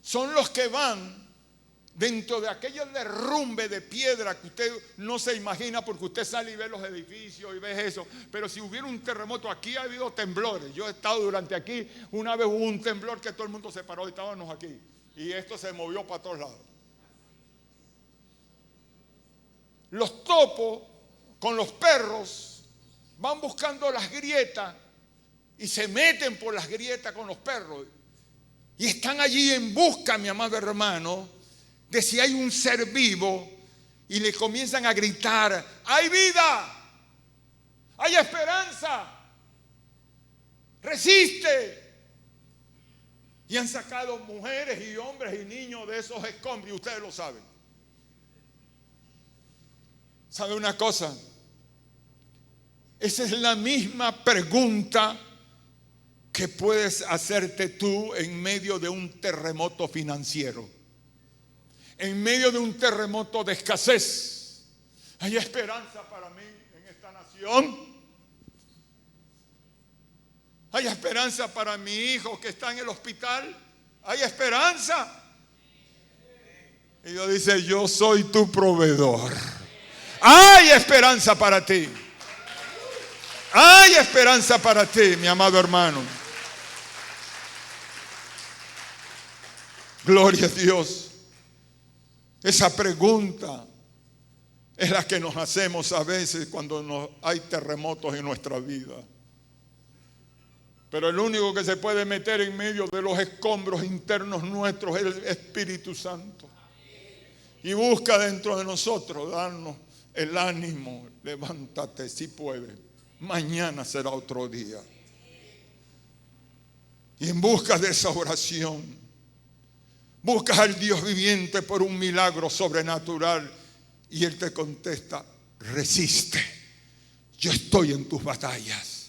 Speaker 1: son los que van dentro de aquellos derrumbe de piedra que usted no se imagina, porque usted sale y ve los edificios y ve eso. Pero si hubiera un terremoto, aquí ha habido temblores. Yo he estado durante aquí, una vez hubo un temblor que todo el mundo se paró y estábamos aquí. Y esto se movió para todos lados. Los topos con los perros van buscando las grietas y se meten por las grietas con los perros. Y están allí en busca, mi amado hermano, de si hay un ser vivo, y le comienzan a gritar: hay vida, hay esperanza, resiste. Y han sacado mujeres y hombres y niños de esos escombros, y ustedes lo saben. ¿Sabe una cosa? Esa es la misma pregunta que puedes hacerte tú en medio de un terremoto financiero, en medio de un terremoto de escasez. ¿Hay esperanza para mí en esta nación? ¿Hay esperanza para mi hijo que está en el hospital? ¿Hay esperanza? Y Dios dice: yo soy tu proveedor. Hay esperanza para ti. Hay esperanza para ti, mi amado hermano. Gloria a Dios. Esa pregunta es la que nos hacemos a veces cuando hay terremotos en nuestra vida. Pero el único que se puede meter en medio de los escombros internos nuestros es el Espíritu Santo. Y busca dentro de nosotros darnos el ánimo. Levántate si puedes. Mañana será otro día. Y en busca de esa oración, buscas al Dios viviente por un milagro sobrenatural. Y Él te contesta: resiste. Yo estoy en tus batallas.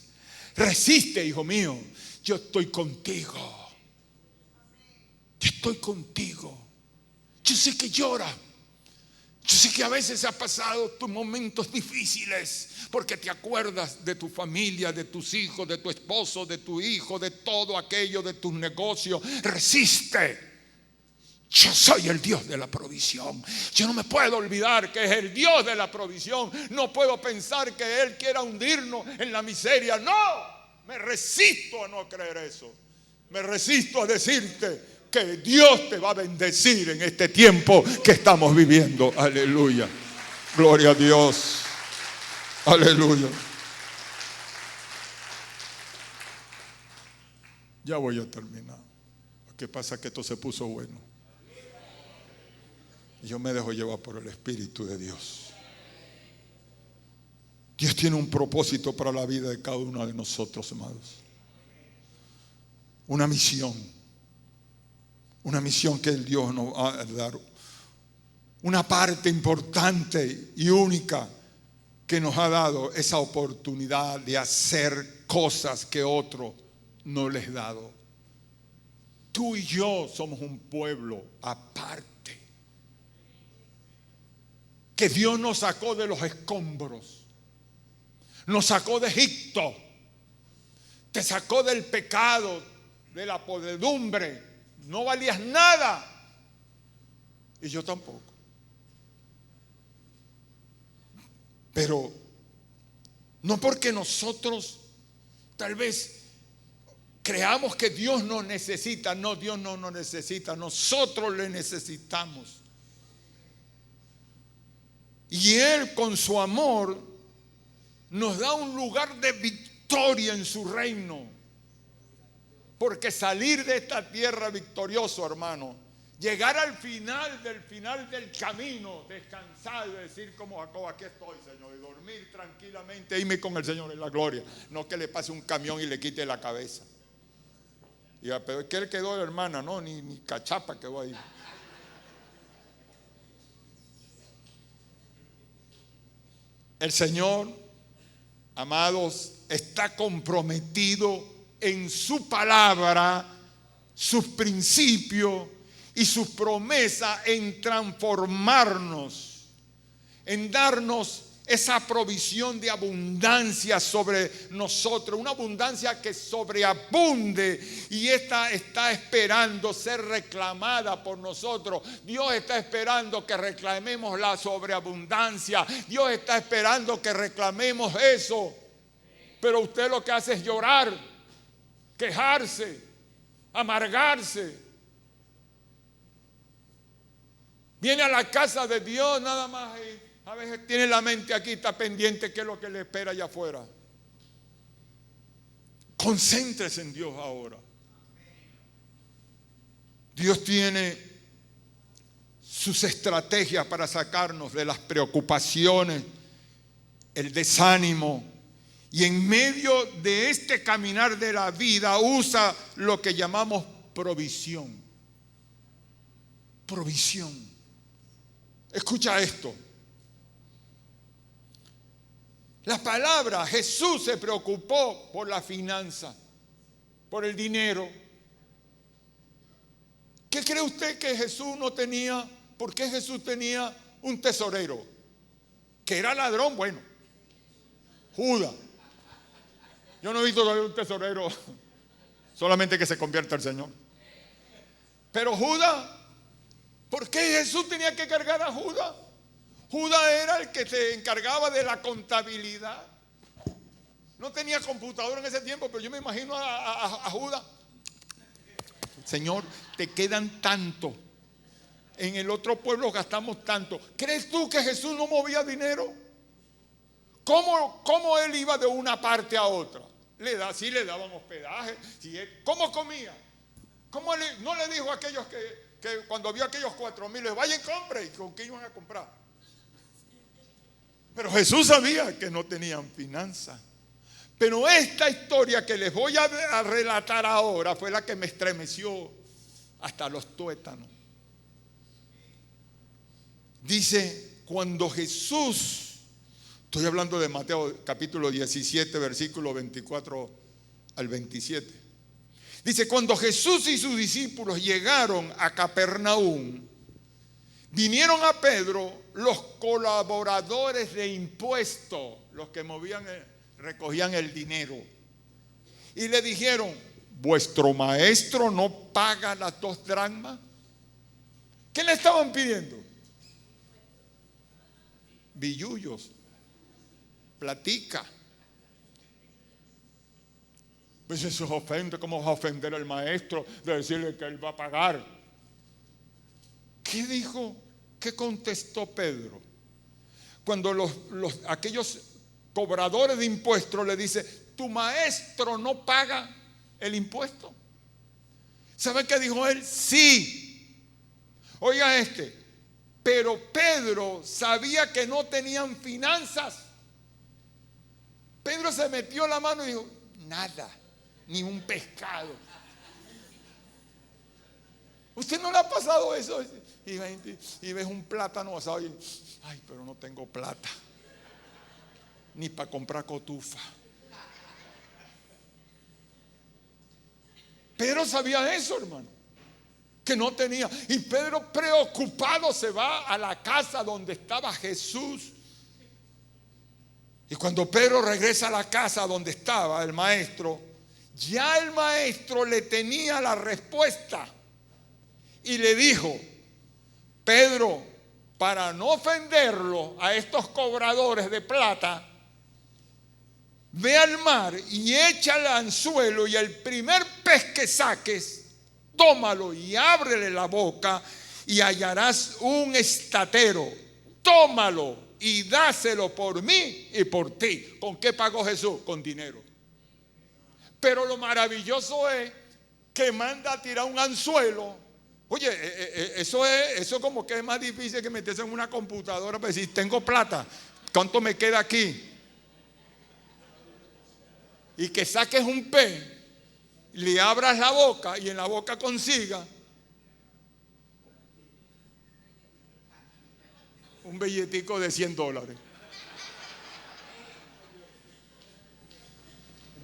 Speaker 1: Resiste, hijo mío. Yo estoy contigo. Yo estoy contigo. Yo sé que llora. Yo sé que a veces has pasado tus momentos difíciles porque te acuerdas de tu familia, de tus hijos, de tu esposo, de tu hijo, de todo aquello, de tus negocios. Resiste. Yo soy el Dios de la provisión. Yo no me puedo olvidar que es el Dios de la provisión. No puedo pensar que Él quiera hundirnos en la miseria. No, me resisto a no creer eso. Me resisto a decirte que Dios te va a bendecir en este tiempo que estamos viviendo. Aleluya. Gloria a Dios. Aleluya. Ya voy a terminar. Lo que pasa es que esto se puso bueno. Yo me dejo llevar por el Espíritu de Dios. Dios tiene un propósito para la vida de cada uno de nosotros, amados. Una misión. Una misión que el Dios nos va a dar. Una parte importante y única que nos ha dado esa oportunidad de hacer cosas que otro no les ha dado. Tú y yo somos un pueblo aparte. Que Dios nos sacó de los escombros. Nos sacó de Egipto. Te sacó del pecado, de la podredumbre. No valías nada. Y yo tampoco. Pero no porque nosotros tal vez creamos que Dios nos necesita. No, Dios no nos necesita. Nosotros le necesitamos. Y Él con su amor nos da un lugar de victoria en su reino. Porque salir de esta tierra victorioso, hermano, llegar al final del camino, descansado y decir como Jacob: aquí estoy, Señor, y dormir tranquilamente, irme con el Señor en la gloria. No que le pase un camión y le quite la cabeza. Y pero es que él quedó, hermana, no, ni cachapa quedó ahí. El Señor, amados, está comprometido en su palabra, sus principios y sus promesas en transformarnos, en darnos esa provisión de abundancia sobre nosotros, una abundancia que sobreabunde, y esta está esperando ser reclamada por nosotros. Dios está esperando que reclamemos la sobreabundancia. Dios está esperando que reclamemos eso. Pero usted lo que hace es llorar, quejarse, amargarse. Viene a la casa de Dios nada más y a veces tiene la mente aquí, está pendiente qué es lo que le espera allá afuera. Concéntrese en Dios ahora. Dios tiene sus estrategias para sacarnos de las preocupaciones, el desánimo. Y en medio de este caminar de la vida usa lo que llamamos provisión. Provisión. Escucha esto. La palabra Jesús se preocupó por la finanza, por el dinero. ¿Qué cree usted que Jesús no tenía? ¿Por qué Jesús tenía un tesorero? Que era ladrón, bueno, Judas. Yo no he visto todavía un tesorero, solamente que se convierta al Señor. Pero Judas, ¿por qué Jesús tenía que cargar a Judas? Judas era el que se encargaba de la contabilidad. No tenía computadora en ese tiempo, pero yo me imagino a Judas. Señor, te quedan tanto. En el otro pueblo gastamos tanto. ¿Crees tú que Jesús no movía dinero? ¿Cómo él iba de una parte a otra? Sí le daban hospedaje. Sí, ¿cómo comía? No le dijo a aquellos que cuando vio a aquellos 4,000, vayan y compren? ¿Y con qué iban a comprar? Pero Jesús sabía que no tenían finanzas. Pero esta historia que les voy a relatar ahora fue la que me estremeció hasta los tuétanos. Dice, cuando Jesús, estoy hablando de Mateo capítulo 17, versículo 24 al 27. Dice, cuando Jesús y sus discípulos llegaron a Capernaum, vinieron a Pedro los colaboradores de impuestos, los que recogían el dinero, y le dijeron, ¿vuestro maestro no paga las 2 dracmas? ¿Qué le estaban pidiendo? Billullos, platica. Pues eso es ofende. ¿Cómo vas a ofender al maestro de decirle que él va a pagar? ¿Qué dijo? ¿Qué contestó Pedro? Cuando aquellos cobradores de impuestos le dicen, ¿tu maestro no paga el impuesto? ¿Sabe qué dijo él? Sí. Oiga pero Pedro sabía que no tenían finanzas. Pedro se metió la mano y dijo, nada, ni un pescado. ¿Usted no le ha pasado eso? Y ves un plátano asado y, ay, pero no tengo plata, ni para comprar cotufa. Pedro sabía eso, hermano, que no tenía. Y Pedro, preocupado, se va a la casa donde estaba Jesús. Y cuando Pedro regresa a la casa donde estaba el maestro, ya el maestro le tenía la respuesta y le dijo, Pedro, para no ofenderlo a estos cobradores de plata, ve al mar y echa el anzuelo, y el primer pez que saques, tómalo y ábrele la boca y hallarás un estatero. Tómalo y dáselo por mí y por ti. ¿Con qué pagó Jesús? Con dinero. Pero lo maravilloso es que manda a tirar un anzuelo. Oye, eso como que es más difícil que meterse en una computadora para decir, tengo plata, ¿cuánto me queda aquí? Y que saques un pez, le abras la boca y en la boca consiga un billetico de $100.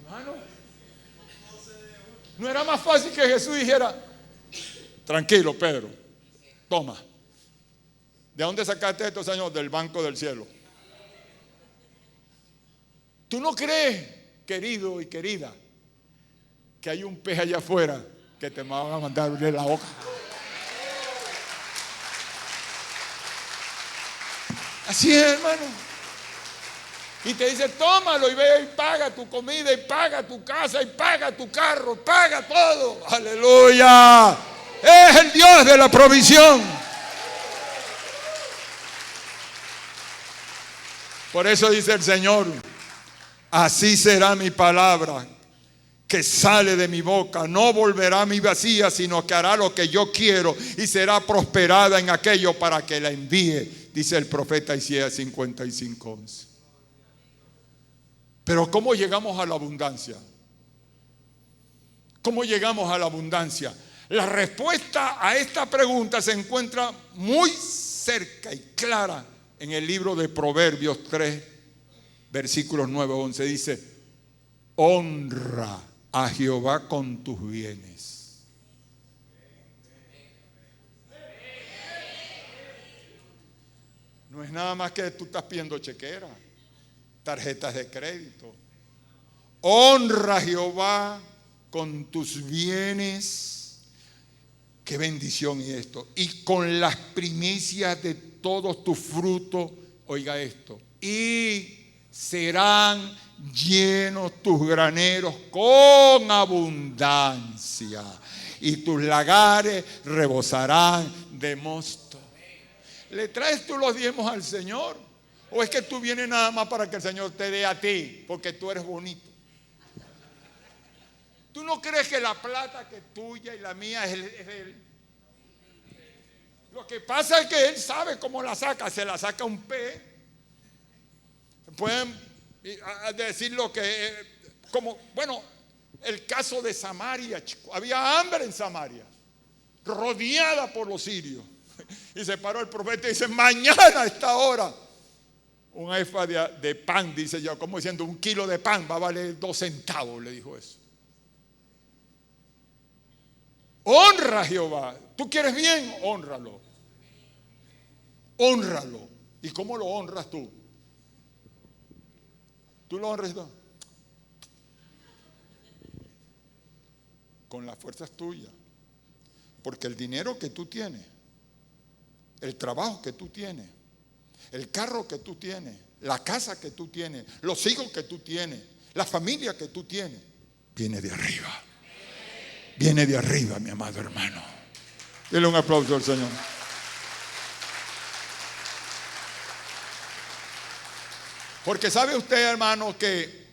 Speaker 1: Hermano, ¿no era más fácil que Jesús dijera, tranquilo, Pedro, toma? ¿De dónde sacaste esto, Señor? Del banco del cielo. ¿Tú no crees, querido y querida, que hay un pez allá afuera que te va a mandar a abrir la boca? Así es, hermano. Y te dice, tómalo y ve y paga tu comida y paga tu casa y paga tu carro, paga todo. Aleluya. Es el Dios de la provisión. Por eso dice el Señor, así será mi palabra que sale de mi boca, no volverá a mí vacía, sino que hará lo que yo quiero y será prosperada en aquello para que la envíe, dice el profeta Isaías 55:11. Pero ¿cómo llegamos a la abundancia? ¿Cómo llegamos a la abundancia? La respuesta a esta pregunta se encuentra muy cerca y clara en el libro de Proverbios 3, versículos 9-11. Dice, honra a Jehová con tus bienes. No es nada más que tú estás pidiendo chequera, tarjetas de crédito. Honra a Jehová con tus bienes. Qué bendición y esto. Y con las primicias de todos tus frutos, oiga esto, y serán llenos tus graneros con abundancia, y tus lagares rebosarán de mosto. ¿Le traes tú los diezmos al Señor? ¿O es que tú vienes nada más para que el Señor te dé a ti, porque tú eres bonito? ¿Tú no crees que la plata que es tuya y la mía es de él? Lo que pasa es que él sabe cómo la saca. Se la saca un pez. Pueden decir lo que, como, bueno, el caso de Samaria, chico. Había hambre en Samaria, rodeada por los sirios. Y se paró el profeta y dice: mañana a esta hora un efa de pan, dice yo, como diciendo, 1 kilo de pan va a valer 2 centavos, le dijo eso. Honra a Jehová. ¿Tú quieres bien? Hónralo. Hónralo. ¿Y cómo lo honras tú? ¿Tú lo honras tú? Con las fuerzas tuyas. Porque el dinero que tú tienes, el trabajo que tú tienes, el carro que tú tienes, la casa que tú tienes, los hijos que tú tienes, la familia que tú tienes, viene de arriba. Viene de arriba, mi amado hermano. Dele un aplauso al Señor. Porque sabe usted, hermano, que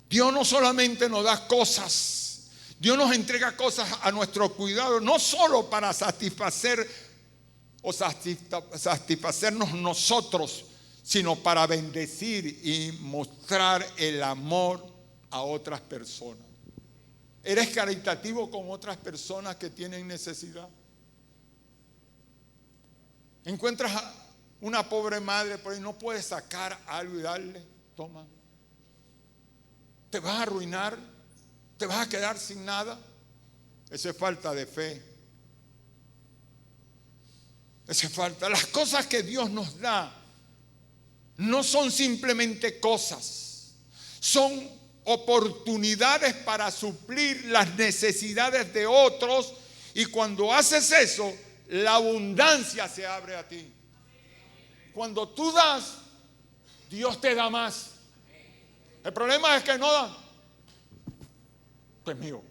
Speaker 1: Dios no solamente nos da cosas, Dios nos entrega cosas a nuestro cuidado, no solo para satisfacer o satisfacernos nosotros, sino para bendecir y mostrar el amor a otras personas. ¿Eres caritativo con otras personas que tienen necesidad? ¿Encuentras a una pobre madre por ahí, no puedes sacar algo y darle? Toma. ¿Te vas a arruinar? ¿Te vas a quedar sin nada? Eso es falta de fe. Eso es falta. Las cosas que Dios nos da no son simplemente cosas, son oportunidades para suplir las necesidades de otros, y cuando haces eso, la abundancia se abre a ti. Cuando tú das, Dios te da más. El problema es que no dan. Esto es mío.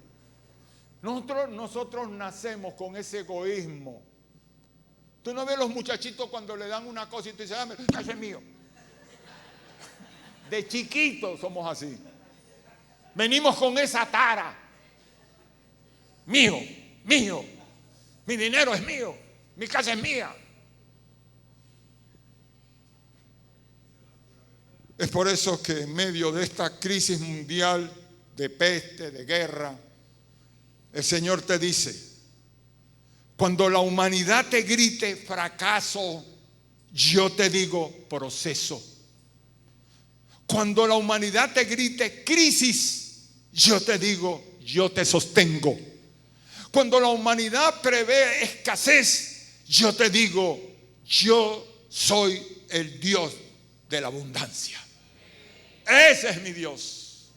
Speaker 1: Nosotros nacemos con ese egoísmo. Tú no ves los muchachitos cuando le dan una cosa y tú dices: dame, ese es mío. De chiquitos somos así. Venimos con esa tara. Mío, mío. Mi dinero es mío. Mi casa es mía. Es por eso que en medio de esta crisis mundial de peste, de guerra, el Señor te dice: cuando la humanidad te grite fracaso, yo te digo proceso. Cuando la humanidad te grite crisis, yo te digo, yo te sostengo. Cuando la humanidad prevé escasez, yo te digo, yo soy el Dios de la abundancia. Ese es mi Dios.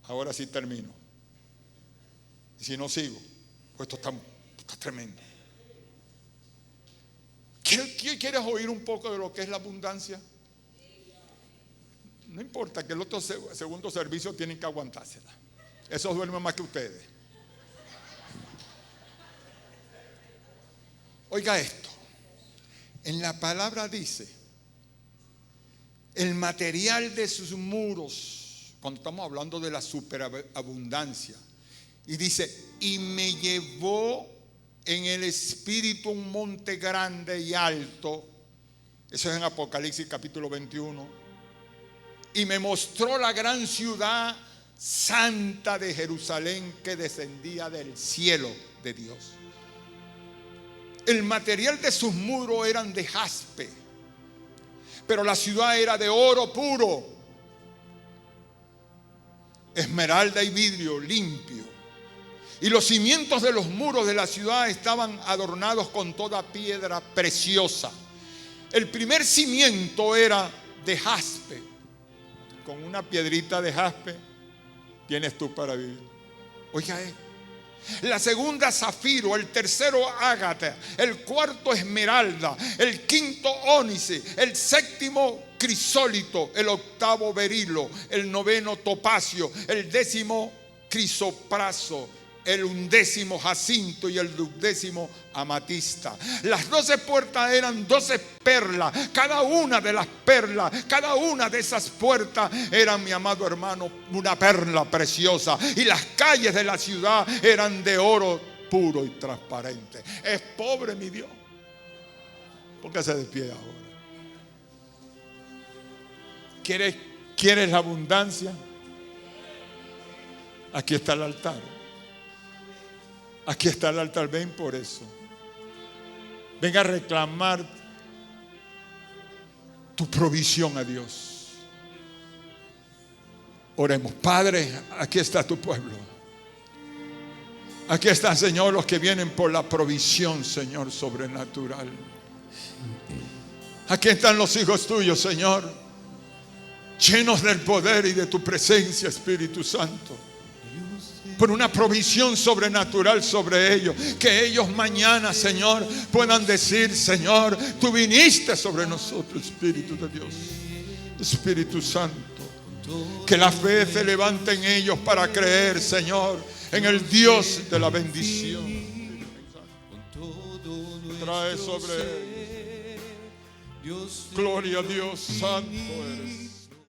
Speaker 1: Ahora sí termino. Y si no sigo, pues esto está tremendo. ¿Quieres oír un poco de lo que es la abundancia? No importa que el otro segundo servicio tienen que aguantársela. Esos duermen más que ustedes. Oiga esto. En la palabra dice: el material de sus muros, cuando estamos hablando de la superabundancia, y dice: y me llevó en el espíritu a un monte grande y alto. Eso es en Apocalipsis capítulo 21. Y me mostró la gran ciudad santa de Jerusalén, que descendía del cielo de Dios. El material de sus muros eran de jaspe, pero la ciudad era de oro puro, esmeralda y vidrio limpio. Y los cimientos de los muros de la ciudad estaban adornados con toda piedra preciosa. El primer cimiento era de jaspe. Con una piedrita de jaspe tienes tú para vivir. Oiga, la segunda zafiro, el tercero ágata, el cuarto esmeralda, el quinto ónice, el séptimo crisólito, el octavo berilo, el noveno topacio, el décimo crisopraso, el 11º jacinto y el 12º amatista. Las 12 puertas eran 12 perlas. Cada una de las perlas, cada una de esas puertas era, mi amado hermano, una perla preciosa. Y las calles de la ciudad eran de oro puro y transparente. Es pobre mi Dios. ¿Por qué se despide ahora? ¿Quieres la abundancia? Aquí está el altar. Aquí está el altar. Ven por eso. Ven a reclamar tu provisión a Dios. Oremos. Padre, aquí está tu pueblo. Aquí están, Señor, los que vienen por la provisión, Señor, sobrenatural. Aquí están los hijos tuyos, Señor, llenos del poder y de tu presencia, Espíritu Santo, por una provisión sobrenatural sobre ellos. Que ellos mañana, Señor, puedan decir: Señor, tú viniste sobre nosotros, Espíritu de Dios, Espíritu Santo. Que la fe se levante en ellos para creer, Señor, en el Dios de la bendición. Trae sobre ellos. Gloria a Dios, santo eres.